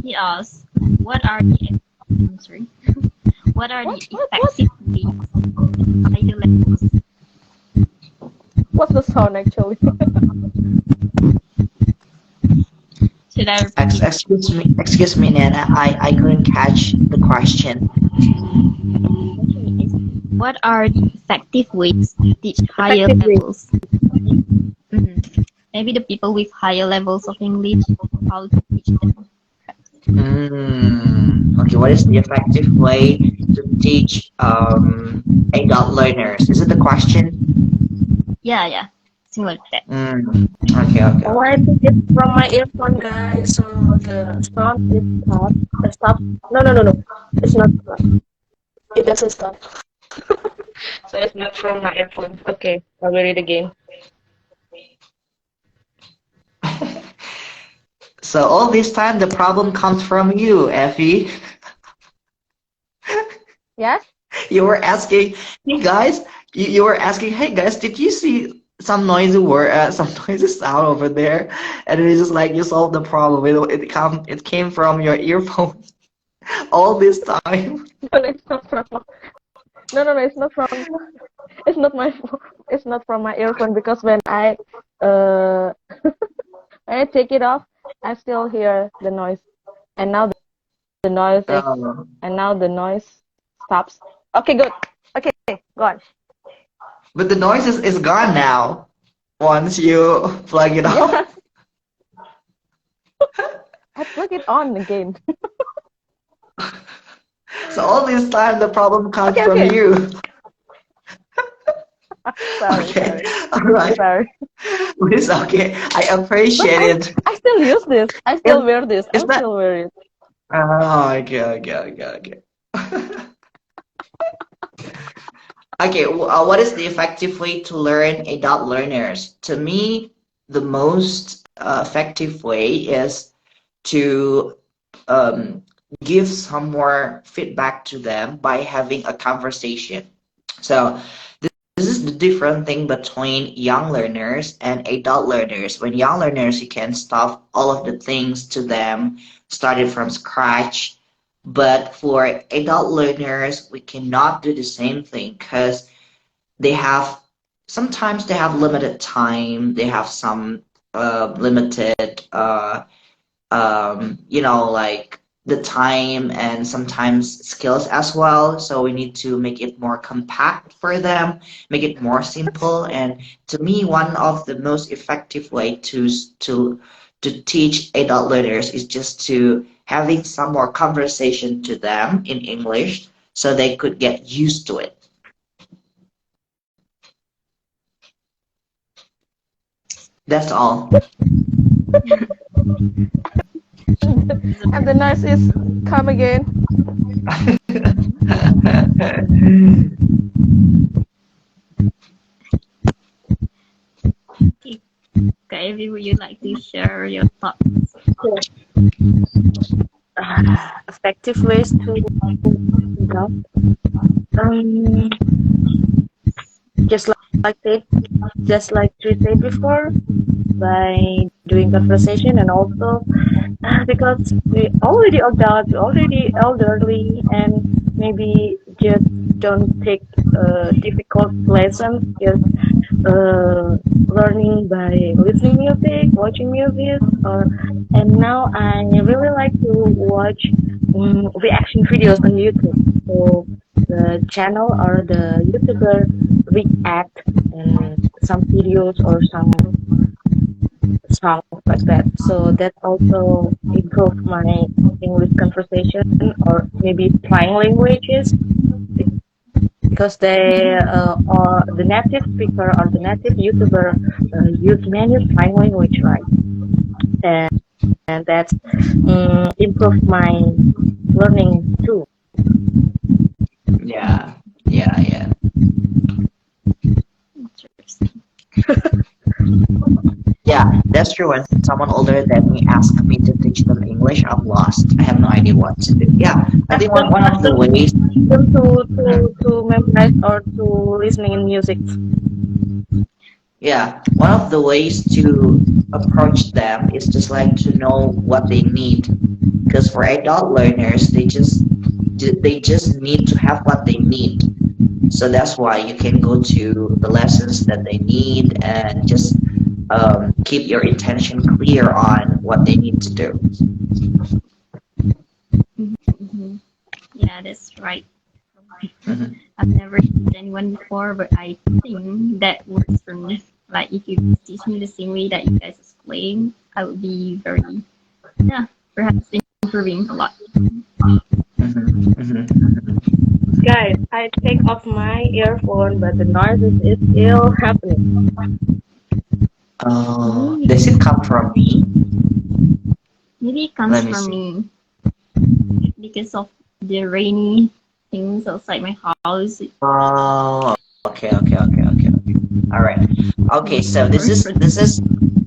S2: He asks, "What are the I'm sorry, what are the
S3: What?
S2: effective ways to higher levels?"
S3: What's the sound actually?
S2: Should I repeat?
S1: Excuse me, Nana. I couldn't catch the question.
S2: Okay, what are the effective ways to teach higher
S3: Effectively.
S2: levels? Maybe the people with higher levels of English, how to teach them.
S1: Okay, what is the effective way to teach adult learners? Is it the question?
S2: Yeah, yeah, similar to that.
S1: Okay, okay,
S3: Oh, I
S1: okay.
S3: think it's from my earphone, guys. So the sound is stop. The stop. No, no, no, no. It's not stop. It doesn't stop. So it's not from my earphone. Okay, I'll read it again.
S1: So all this time the problem comes from you, Effie.
S3: Yes.
S1: You were asking, hey guys, you were asking, hey guys, did you see some noisy word, some noisy sound over there? And it's just like you solved the problem. It came from your earphone all this time.
S3: No, no, it's not from. No, no, no. It's not from. It's not my. It's not from my earphone because uh when I take it off, I still hear the noise. And now the noise
S1: Um,
S3: and now the noise stops. Okay, good. Okay, go on.
S1: but the noise is gone now once you plug it off.
S3: Yes, I plug it on again.
S1: So all this time the problem comes
S3: Okay,
S1: from
S3: okay.
S1: you.
S3: Sorry,
S1: Okay,
S3: sorry,
S1: all right.
S3: sorry.
S1: It's okay. I
S3: But
S1: appreciate it.
S3: I still use this. I still
S1: It,
S3: wear this. I
S1: it's not.
S3: still wear it.
S1: Oh, okay, okay, okay, okay. Okay, what is the effective way to learn adult learners? To me, the most effective way is to um, give some more feedback to them by having a conversation. So this is the different thing between young learners and adult learners. When young learners, you can stop all of the things to them, started from scratch. But for adult learners, we cannot do the same thing because they have sometimes they have limited time. They have some limited like the time and sometimes skills as well. So we need to make it more compact for them, make it more simple. And to me, one of the most effective way to teach adult learners is just to having some more conversation to them in English so they could get used to it. That's all.
S3: And the nurse is come again.
S2: Okay, Evie, would you like to share your thoughts?
S3: Effective ways to adopt. Just like they, just like we said before, by doing conversation, and also because we already adult, we already elderly, and maybe just don't take difficult lessons, just learning by listening music, watching music, or and now I really like to watch reaction videos on YouTube. So the channel or the YouTuber react some videos or some songs like that. So that also improve my English conversation or maybe trying languages because they or the native speaker or the native YouTuber use many sign language, right? And that's improve my learning too.
S1: Yeah, yeah, yeah.
S2: Interesting.
S1: Yeah, that's true. When someone older than me asks me to teach them English, I'm lost. I have no idea what to do. Yeah, I think one of the ways.
S3: To memorize or to listening in music.
S1: Yeah, one of the ways to approach them is just like to know what they need. Because for adult learners, they just need to have what they need. So that's why you can go to the lessons that they need and just keep your intention clear on what they need to do.
S2: Mm-hmm. Yeah, that's right.
S1: Mhm.
S2: I've never seen anyone before, but I think that works for me. Like if you teach me the same way that you guys explain, I would be very, yeah, perhaps improving a lot.
S1: Mhm, mhm.
S3: Guys, I take off my earphone, but the noise is still happening.
S1: Oh, does it come from me?
S2: Maybe it comes
S1: Let me
S2: from
S1: see.
S2: me because of the rainy things outside my house.
S1: Oh, okay. All right. Okay, so this is.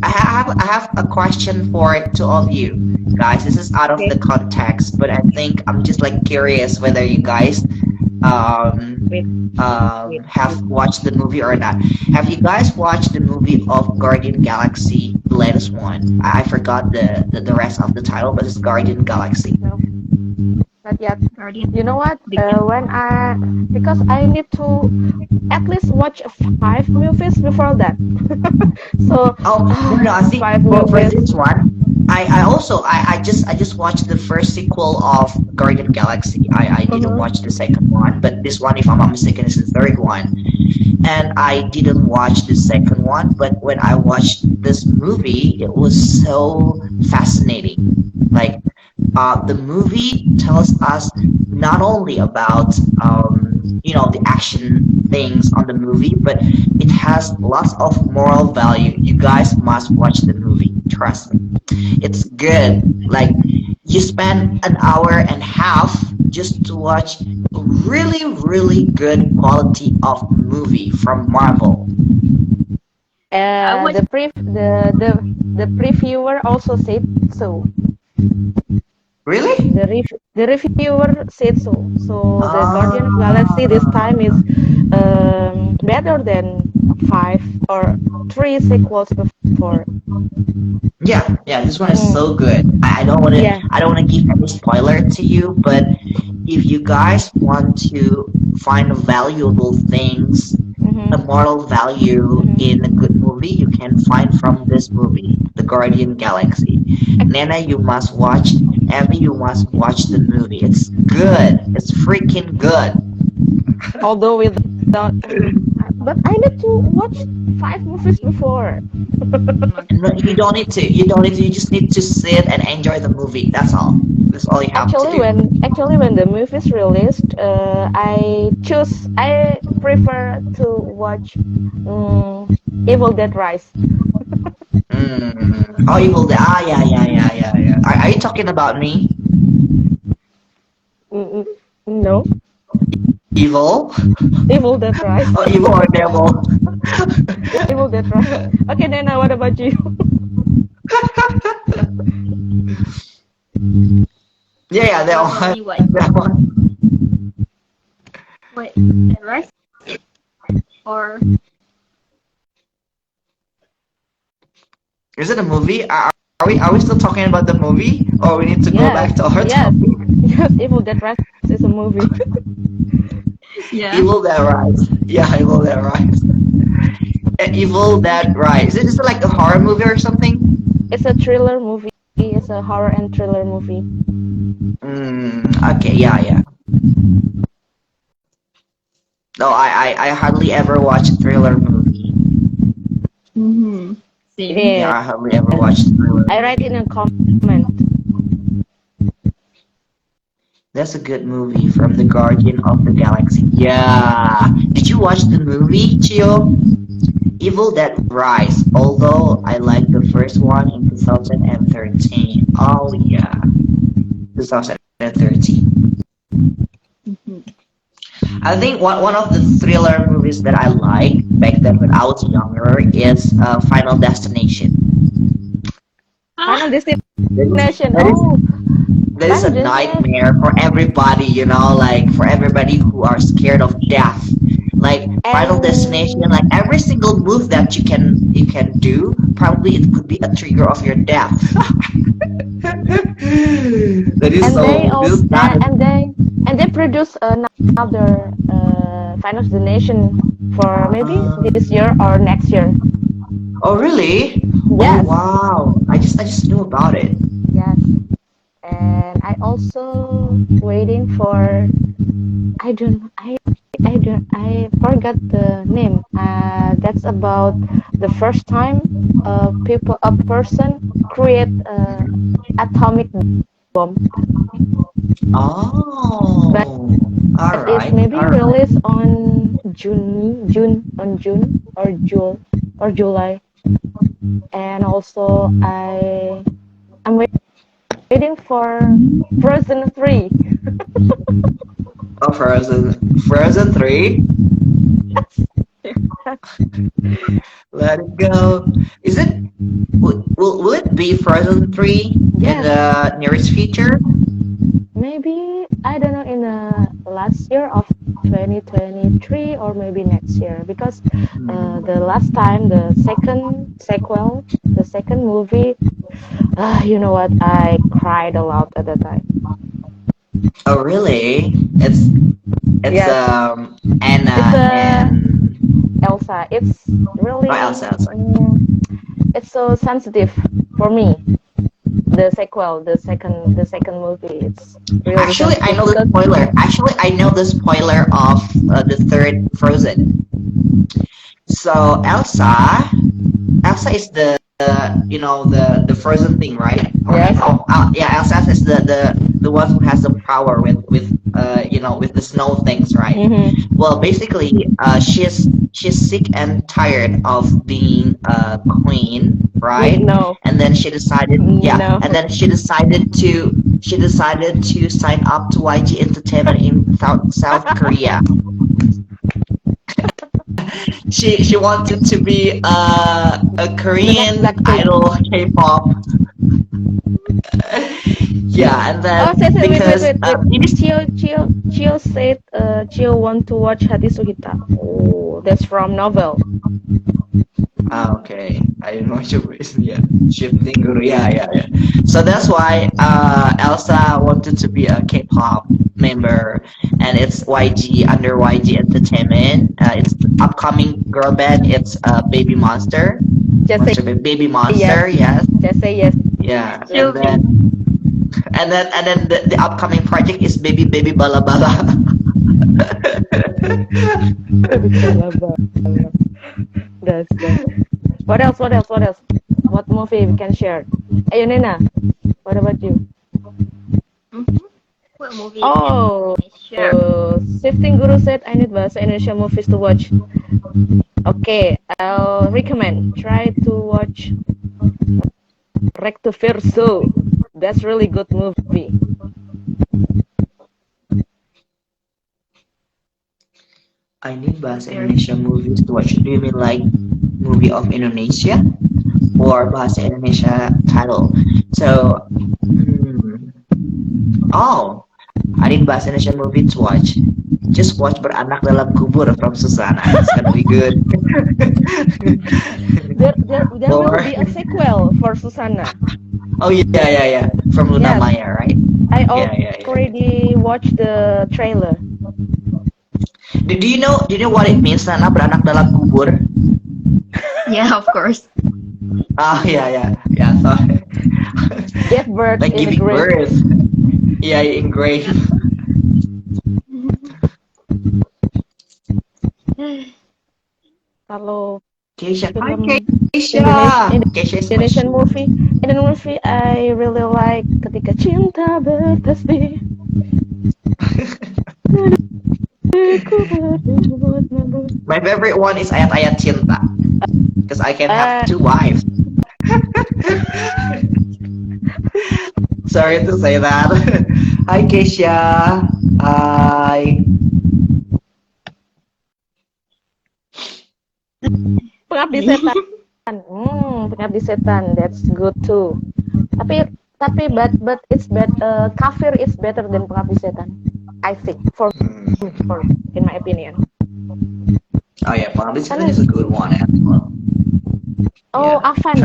S1: I have a question for two of you guys. This is out of the context, but I think I'm just like curious whether you guys have watched the movie or not. Have you guys watched the movie of Guardian Galaxy, the latest one? I forgot the rest of the title, but it's Guardian Galaxy.
S3: No, not yet.
S2: Guardian.
S3: You know what? Because I need to at least watch 5 movies before that. So
S1: Oh no, I think
S3: 5
S1: for
S3: movies.
S1: this one, I just watched the first sequel of Guardian Galaxy. I didn't watch the second one, but this one, if I'm not mistaken, is the third one. And I didn't watch the second one, but when I watched this movie, it was so fascinating. Like, the movie tells us not only about the action things on the movie, but it has lots of moral value. You guys must watch the movie. Trust me, it's good. Like, you spend an hour and a half just to watch really, really good quality of movie from Marvel.
S2: I watched
S3: The previewer also said so.
S1: Really?
S3: The reviewer said so. So the Guardian of
S1: Ah,
S3: Galaxy this time is better than 5 or 3 sequels before.
S1: yeah. This one is so good. I don't want to.
S3: Yeah.
S1: I don't want to give any spoiler to you, but if you guys want to find valuable things, a
S3: Mm-hmm.
S1: moral value in a good movie, you can find from this movie, The Guardian Galaxy. Nana, you must watch. Abby, you must watch the movie. It's good. It's freaking good.
S3: Although without, but I need to watch 5 movies before.
S1: No, you don't need to. You don't need to. You just need to sit and enjoy the movie. That's all. That's all you have to do.
S3: Actually when the movie is released, I prefer to watch Evil Dead Rise.
S1: Oh, Evil Dead. Ah, yeah. Are you talking about me?
S3: No,
S1: Evil?
S3: Evil Dead Rise.
S1: Oh, evil or devil?
S3: Evil Dead Rise. Okay, then what about you?
S1: Yeah, that
S2: probably
S1: one. That one.
S2: what the rest or
S1: Is it a movie? Are we still talking about the movie, or we need to go
S3: Yes,
S1: back to our
S3: yes,
S1: topic?
S3: yes. Evil Dead Rise is a movie.
S2: yeah.
S1: Evil Dead Rise. Yeah, Evil Dead Rise. Evil Dead Rise. Is it like a horror movie or something?
S3: It's a thriller movie. It's a horror and thriller movie.
S1: Okay, yeah. No, I hardly ever watch a thriller movie.
S2: Mm-hmm. Same.
S1: Yeah,
S3: Yeah,
S1: I hardly ever watch a thriller.
S3: I write in a comment.
S1: That's a good movie from the Guardian of the Galaxy. Yeah. Did you watch the movie, Chio? Evil Dead Rise. Although I like the first one in 2013. Oh yeah, 2013.
S2: Mm-hmm.
S1: I think one of the thriller movies that I liked back then when I was younger is Final Destination.
S3: Final
S1: That is,
S3: Destination.
S1: that is
S3: Oh,
S1: that is a
S3: Final Destination.
S1: nightmare for everybody, like for everybody who are scared of death. Like Final Destination,
S3: And
S1: like every single move that you can do, probably it could be a trigger of your death. That is
S3: and they
S1: so. This
S3: also
S1: is not.
S3: and they produce another Final Destination for maybe this year or next year.
S1: Oh really? Oh
S3: Yes,
S1: wow! I just knew about it.
S3: yes. And I also waiting for I forgot the name. That's about the first time a person create atomic bomb.
S1: Oh,
S3: But
S1: all
S3: it's
S1: right,
S3: maybe
S1: all right.
S3: released on June or July. And also I'm waiting for Frozen 3.
S1: Oh, Frozen 3. Let it go. Is it? Will it be Frozen 3 in
S3: Yes,
S1: the nearest future?
S3: maybe I don't know in the last year of 2023 or maybe next year because the last time the second movie, you know what? I cried a lot at the time.
S1: Oh, really? It's
S3: Yes,
S1: Anna
S3: it's
S1: and
S3: Elsa. It's really
S1: Elsa.
S3: it's so sensitive for me. The second movie, it's really
S1: Actually, I
S3: sensitive
S1: know the
S3: because
S1: spoiler. Actually, I know the spoiler of the third Frozen. So Elsa is the Frozen thing, right? Or
S3: yes,
S1: yeah, Elsa is the one who has the power with the snow things, right?
S3: mm-hmm.
S1: Well, basically, she's sick and tired of being queen, right?
S3: No,
S1: And then she decided, yeah,
S3: no,
S1: and then she decided she decided to sign up to YG Entertainment in South Korea. She wanted to be a Korean
S3: Blackpink.
S1: idol K-pop. Yeah, and
S3: Oh,
S1: then
S3: wait,
S1: because it is
S3: Chio said Chio want to watch Hati Sugita. Oh, that's from novel.
S1: okay. I didn't know it. Yeah, shifting guru. Yeah. So that's why Elsa wanted to be a K-pop member, and it's YG under YG Entertainment. It's upcoming girl band. It's Baby Monster.
S3: Just
S1: What's
S3: say
S1: her name? Baby Monster. Yes.
S3: Just say yes.
S1: Yeah.
S2: Sure.
S1: And then the upcoming project is Baby Bala Bala.
S3: That's good. What else? What movie we can share? Ayo Nina, what about you?
S2: What movie?
S3: Oh,
S2: can I share?
S3: Shifting Guru said I need bahasa Indonesia movies to watch. Okay, I'll recommend. Try to watch Recto Verso. That's really good movie.
S1: I need bahasa Indonesia movies to watch. Do you mean like movie of Indonesia or bahasa Indonesia title? So, oh, I need bahasa Indonesia movie to watch. Just watch Beranak Dalam Kubur from Susana. It's gonna be good.
S3: There will be a sequel for Susana.
S1: Oh yeah. From Luna
S3: Yes.
S1: Maya, right?
S3: I
S1: Yeah.
S3: already watched the trailer.
S1: Do you know what it means, Nana? Beranak dalam kubur.
S2: Yeah, of course.
S1: Oh yeah. Sorry.
S3: Give birth
S1: Like
S3: in the
S1: giving
S3: grave.
S1: birth. Yeah, in grave.
S3: Kalau
S1: Keisha. Hi,
S3: film
S1: Keisha. Keisha is my
S3: Indonesian movie, I really like Ketika Cinta Bertasbih.
S1: My favorite one is Ayat-Ayat Cinta. Because I can have two wives. Sorry to say that. Hi, Keisha. Hi.
S3: Pengabdi Setan. Pengabdi Setan, that's good too. Tapi but it's Kafir is better than Pengabdi Setan. I think for in my opinion.
S1: Oh yeah, Pengabdi Setan is a good one as well.
S3: Oh,
S1: Yeah.
S3: Afan.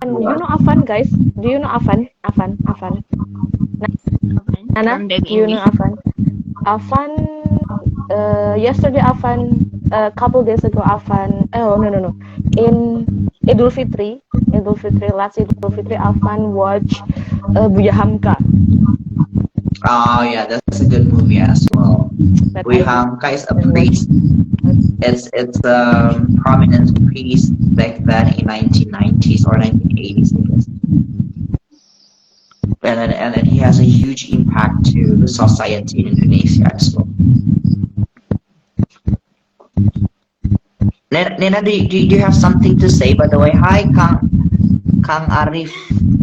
S3: You know Afan, guys? Do you know Afan? Nana,
S2: From
S3: do
S2: the
S3: you know Afan? Afan, yesterday Afan, a couple days ago Afan, oh no. In Idul Fitri, last Idul Fitri, Afan watch Buya Hamka.
S1: Oh yeah, that's a good movie as well.
S3: That
S1: Buya
S3: I
S1: Hamka is a priest. It's a prominent priest back then in 1990s or 1980s, I guess. And then he has a huge impact to the society in Indonesia as well. Nena, do you have something to say? By the way, hi, Kang Arif.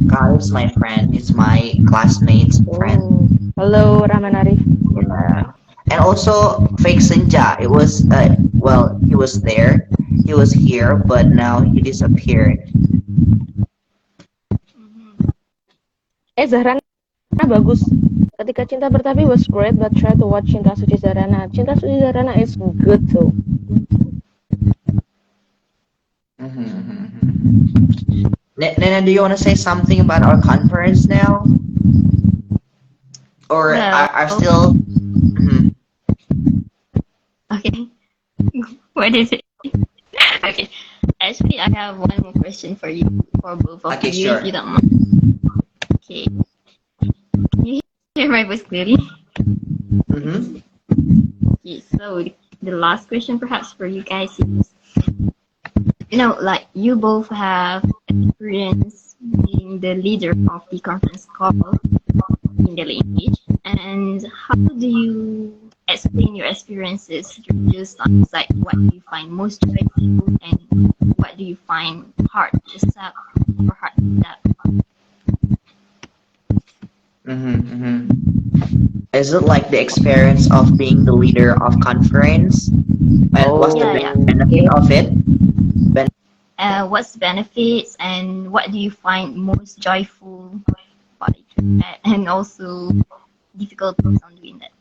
S1: Kang Arif is my friend. It's my classmate's friend.
S3: Hello, Rahman Arif.
S1: Yeah. And also Fake Senja. It was he was there. He was here, but now he disappeared.
S3: Zahrana bagus. Ketika Cinta Bertasbih was great, but try to watch Cinta Suci Zahrana. Cinta Suci Zahrana is good too.
S1: Nena, do you want to say something about our conference now? Or are still?
S2: Okay. What is it? Okay. Actually, I have one more question for you, for both of
S1: Okay,
S2: you,
S1: sure.
S2: if you don't mind. Okay. Can you hear my voice clearly?
S1: Mm-hmm.
S2: Okay, so the last question perhaps for you guys is, like you both have experience being the leader of the conference call in the language, and how do you explain your experiences during those times? Like, what do you find most stressful, and what do you find hard to accept or hard to adapt?
S1: Mm-hmm. Is it like the experience of being the leader of conference? And what's the
S2: Yeah, yeah.
S1: benefit
S3: Okay.
S1: of it? Ben-
S2: What's benefits and what do you find most joyful by that, and also difficulties on doing that?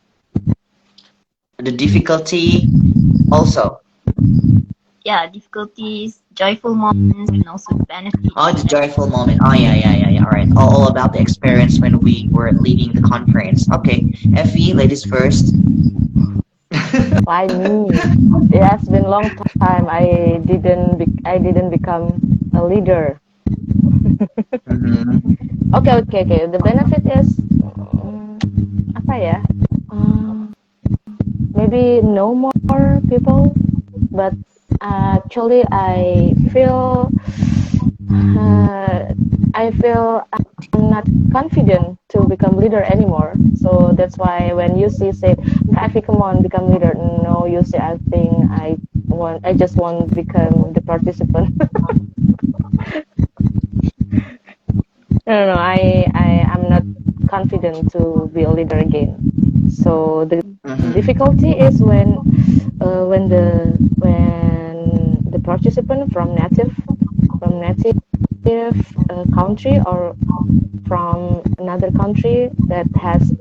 S1: the difficulty also.
S2: Yeah, difficulties, joyful moments, and also benefits.
S1: Oh, the joyful moment. Oh, yeah, yeah, yeah, yeah. All right. All about the experience when we were leading the conference. Okay. Effie, ladies first.
S3: Why me? It has been long time. I didn't become a leader.
S1: Mm-hmm.
S3: Okay. The benefit is apa ya? Maybe no more people, but actually I feel I'm not confident to become leader anymore. So that's why when you say, Ivy, come on, become leader. No, you say, I think I just want to become the participant. No, I'm not confident to be a leader again. So the
S1: Mm-hmm.
S3: difficulty is when the participant from native country or from another country that has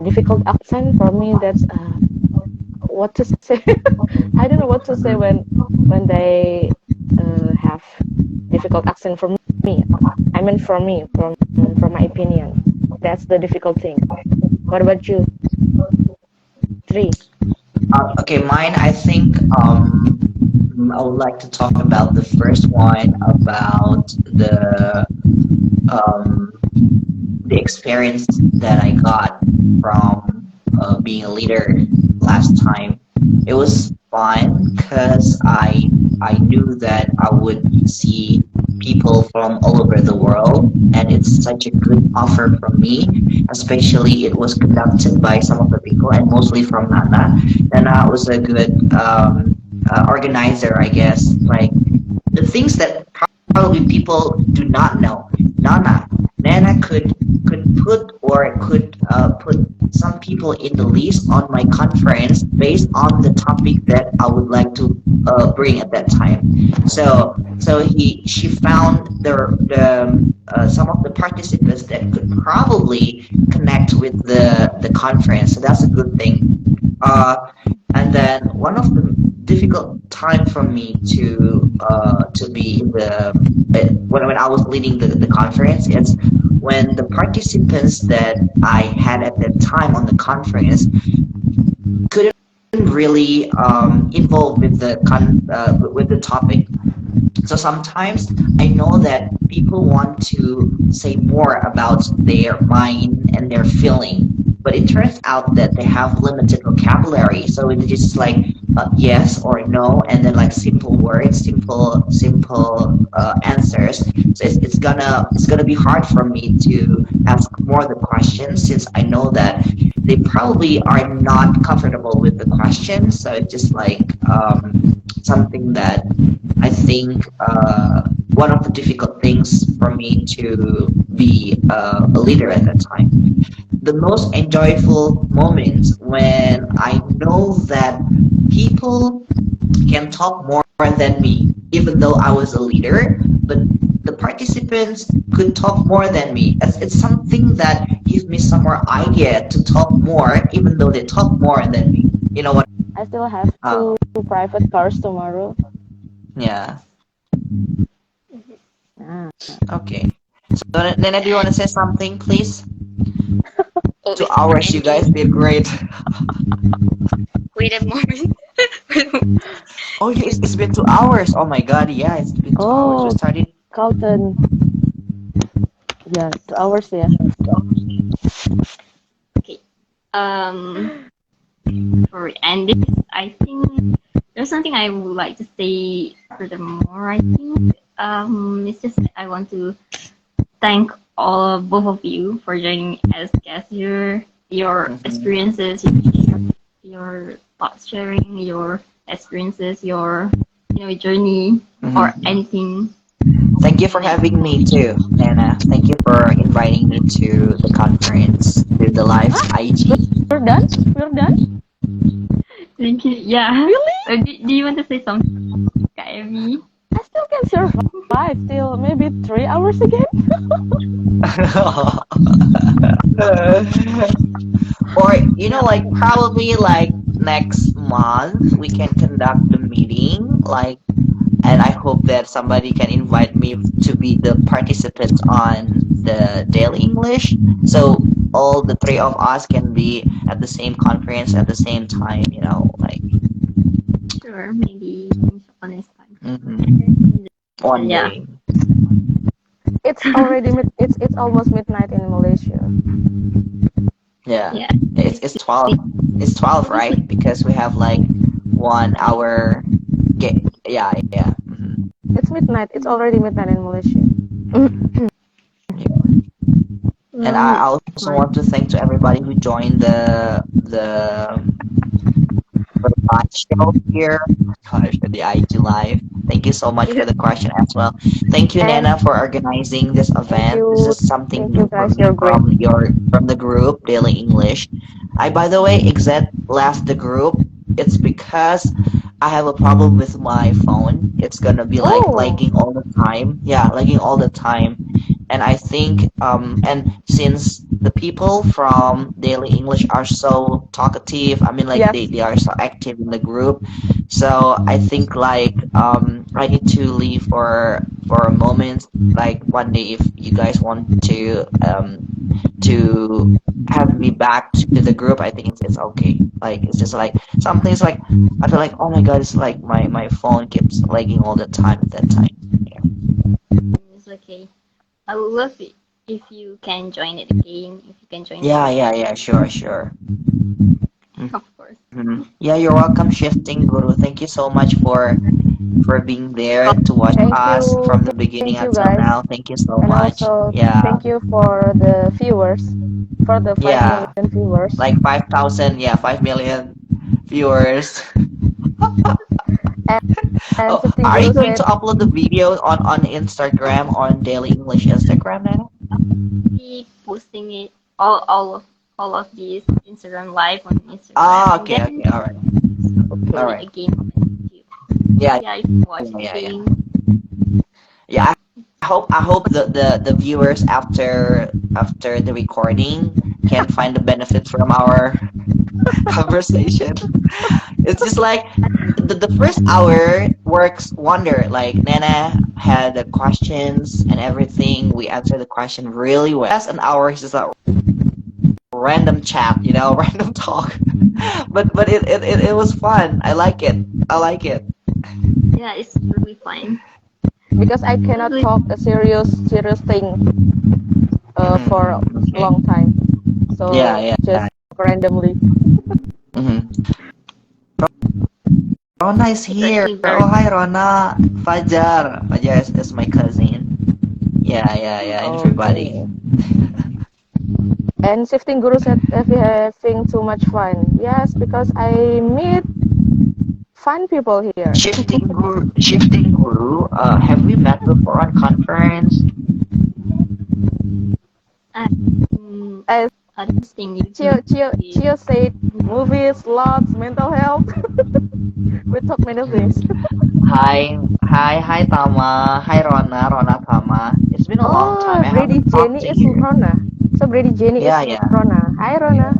S3: difficult accent. For me, that's what to say. I don't know what to say
S1: Mm-hmm.
S3: when they have difficult accent for me. I mean, for me, from my opinion, that's the difficult thing. What about you? Three.
S1: Okay, mine, I think I would like to talk about the first one about um, the experience that I got from being a leader last time. It was fun because I knew that I would see people from all over the world, and it's such a good offer from me. Especially, it was conducted by some of the people, and mostly from Nana. Nana was a good organizer, I guess. Like the things that probably people do not know. Nana could put or could put some people in the list on my conference based on the topic that I would like to bring at that time. So she found some of the participants that could probably connect with the conference. So that's a good thing. Uh, and then one of the difficult time for me to be in the when I was leading the conference is when the participants that I had at that time on the conference couldn't really involve with with the topic. So sometimes I know that people want to say more about their mind and their feeling, but it turns out that they have limited vocabulary. So it's just like yes or no, and then like simple words, simple answers. So it's gonna be hard for me to ask more of the questions since I know that they probably are not comfortable with the questions. So it's just like something that I think one of the difficult things for me to be a leader at that time. The most enjoyable moments when I know that people can talk more than me, even though I was a leader, but the participants could talk more than me. It's something that gives me some more idea to talk more, even though they talk more than me. You know what?
S3: I still have
S1: Uh,
S3: two private cars tomorrow.
S1: yeah.
S3: Ah.
S1: Okay. So, Nena, do you want to say something, please?
S2: Oh,
S1: 2 hours, you guys did great.
S2: wait a moment.
S1: Oh, yeah, it's been 2 hours. Oh my God, yeah, it's been 2 hours. We
S3: Oh,
S1: started.
S3: Carlton. Yeah, 2 hours. Yeah.
S2: Okay. For ending, I think there's something I would like to say furthermore. I think it's just I want to thank all both of you for joining as guests here. Your
S1: Mhm.
S2: experiences, your thoughts sharing, your experiences, your journey or
S1: Mhm.
S2: anything.
S1: Thank you for having me too, Nana. Thank you for inviting me to the conference, to the live IG.
S3: We're done. We're done.
S2: Thank you. Yeah.
S3: Really?
S2: Do you want to say something, Kak Abby?
S3: I still can survive till maybe 3 hours again.
S1: Or like probably like next month we can conduct the meeting, like, and I hope that somebody can invite me to be the participants on the Daily English, so all the three of us can be at the same conference at the same time, like.
S2: Sure, maybe on next time.
S1: One
S2: Yeah.
S1: day.
S3: It's already it's almost midnight in Malaysia.
S1: Yeah.
S2: Yeah.
S1: It's 12. It's 12, right? Because we have like 1 hour. Yeah.
S3: It's midnight. It's already midnight in Malaysia.
S1: And I also want to thank to everybody who joined the live show here, the IG live. Thank you so much for the question as well. Thank you,
S3: And
S1: Nana, for organizing this event.
S3: you.
S1: This is something
S3: Thank
S1: new
S3: you,
S1: for
S3: guys.
S1: me
S3: You're great.
S1: from the group Daily English. By the way, Exet left the group. It's because I have a problem with my phone. It's gonna be like
S3: Oh.
S1: lagging all the time. Yeah, lagging all the time. And I think and since the people from Daily English are so talkative, I mean like
S3: Yes.
S1: they are so active in the group, so I think like I need to leave for a moment, like one day if you guys want to have me back to the group, I think it's okay. Like it's just like some things like I feel like, oh my god, it's like my phone keeps lagging all the time at that time.
S2: It's okay. I would love it if you can join it again. If you can join
S1: Yeah, sure.
S2: of course.
S1: Yeah, you're welcome, Shifting Guru. Thank you so much for being there to watch
S3: Thank
S1: us
S3: you.
S1: from the beginning
S3: Thank you,
S1: until
S3: guys.
S1: now. Thank you so
S3: And
S1: much.
S3: also,
S1: Yeah.
S3: thank you for the viewers, for the 5
S1: Yeah.
S3: million viewers.
S1: Like 5,000, 5 million viewers.
S3: And
S1: Oh,
S3: 15
S1: are you
S3: Guru
S1: going to
S3: said,
S1: upload the video on Instagram, on Daily English Instagram, Nana?
S2: Be posting it all of these Instagram live on Instagram.
S1: Ah,
S2: and
S1: okay,
S2: then
S1: all right.
S2: upload
S1: All right.
S2: it again on YouTube.
S1: Yeah,
S2: Yeah, if you watch
S1: Yeah.
S2: again.
S1: yeah. I hope the viewers after the recording can find the benefit from our conversation. It's just like the first hour works wonder. Like Nana had the questions and everything. We answered the question really well. Last an hour is just a random chat, random talk. but it was fun. I like it.
S2: Yeah, it's really fun.
S3: because I cannot talk a serious thing for a long time. So
S1: Yeah.
S3: just randomly.
S1: Rona is here.
S2: actually very-
S1: Oh, hi, Rona. Fajar. Fajar is my cousin. Yeah, everybody.
S3: Okay. And Shifting Guru said if you're having too much fun. Yes, because I meet fun people here.
S1: Shifting Guru, have we met before on conference?
S3: As
S2: I don't think you
S3: Chia said, movies, lots, mental health. We talk many things.
S1: Hi, Tama. Hi, Rona Tama. It's been a long time. I
S3: Brady
S1: haven't talked
S3: Jenny
S1: to
S3: is
S1: you.
S3: Rona. So Brady Jenny
S1: Yeah,
S3: is
S1: yeah.
S3: Rona. Hi, Rona.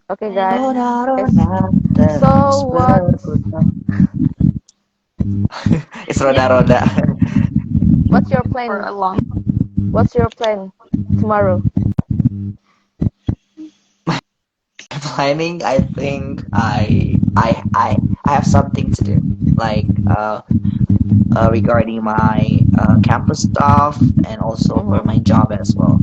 S3: Okay, guys.
S1: Rona,
S3: So what?
S1: It's Roda.
S3: What's your
S2: for a
S3: plan?
S2: long
S3: What's your plan tomorrow?
S1: Planning, I think I have something to do, like regarding my campus stuff and also for my job as well.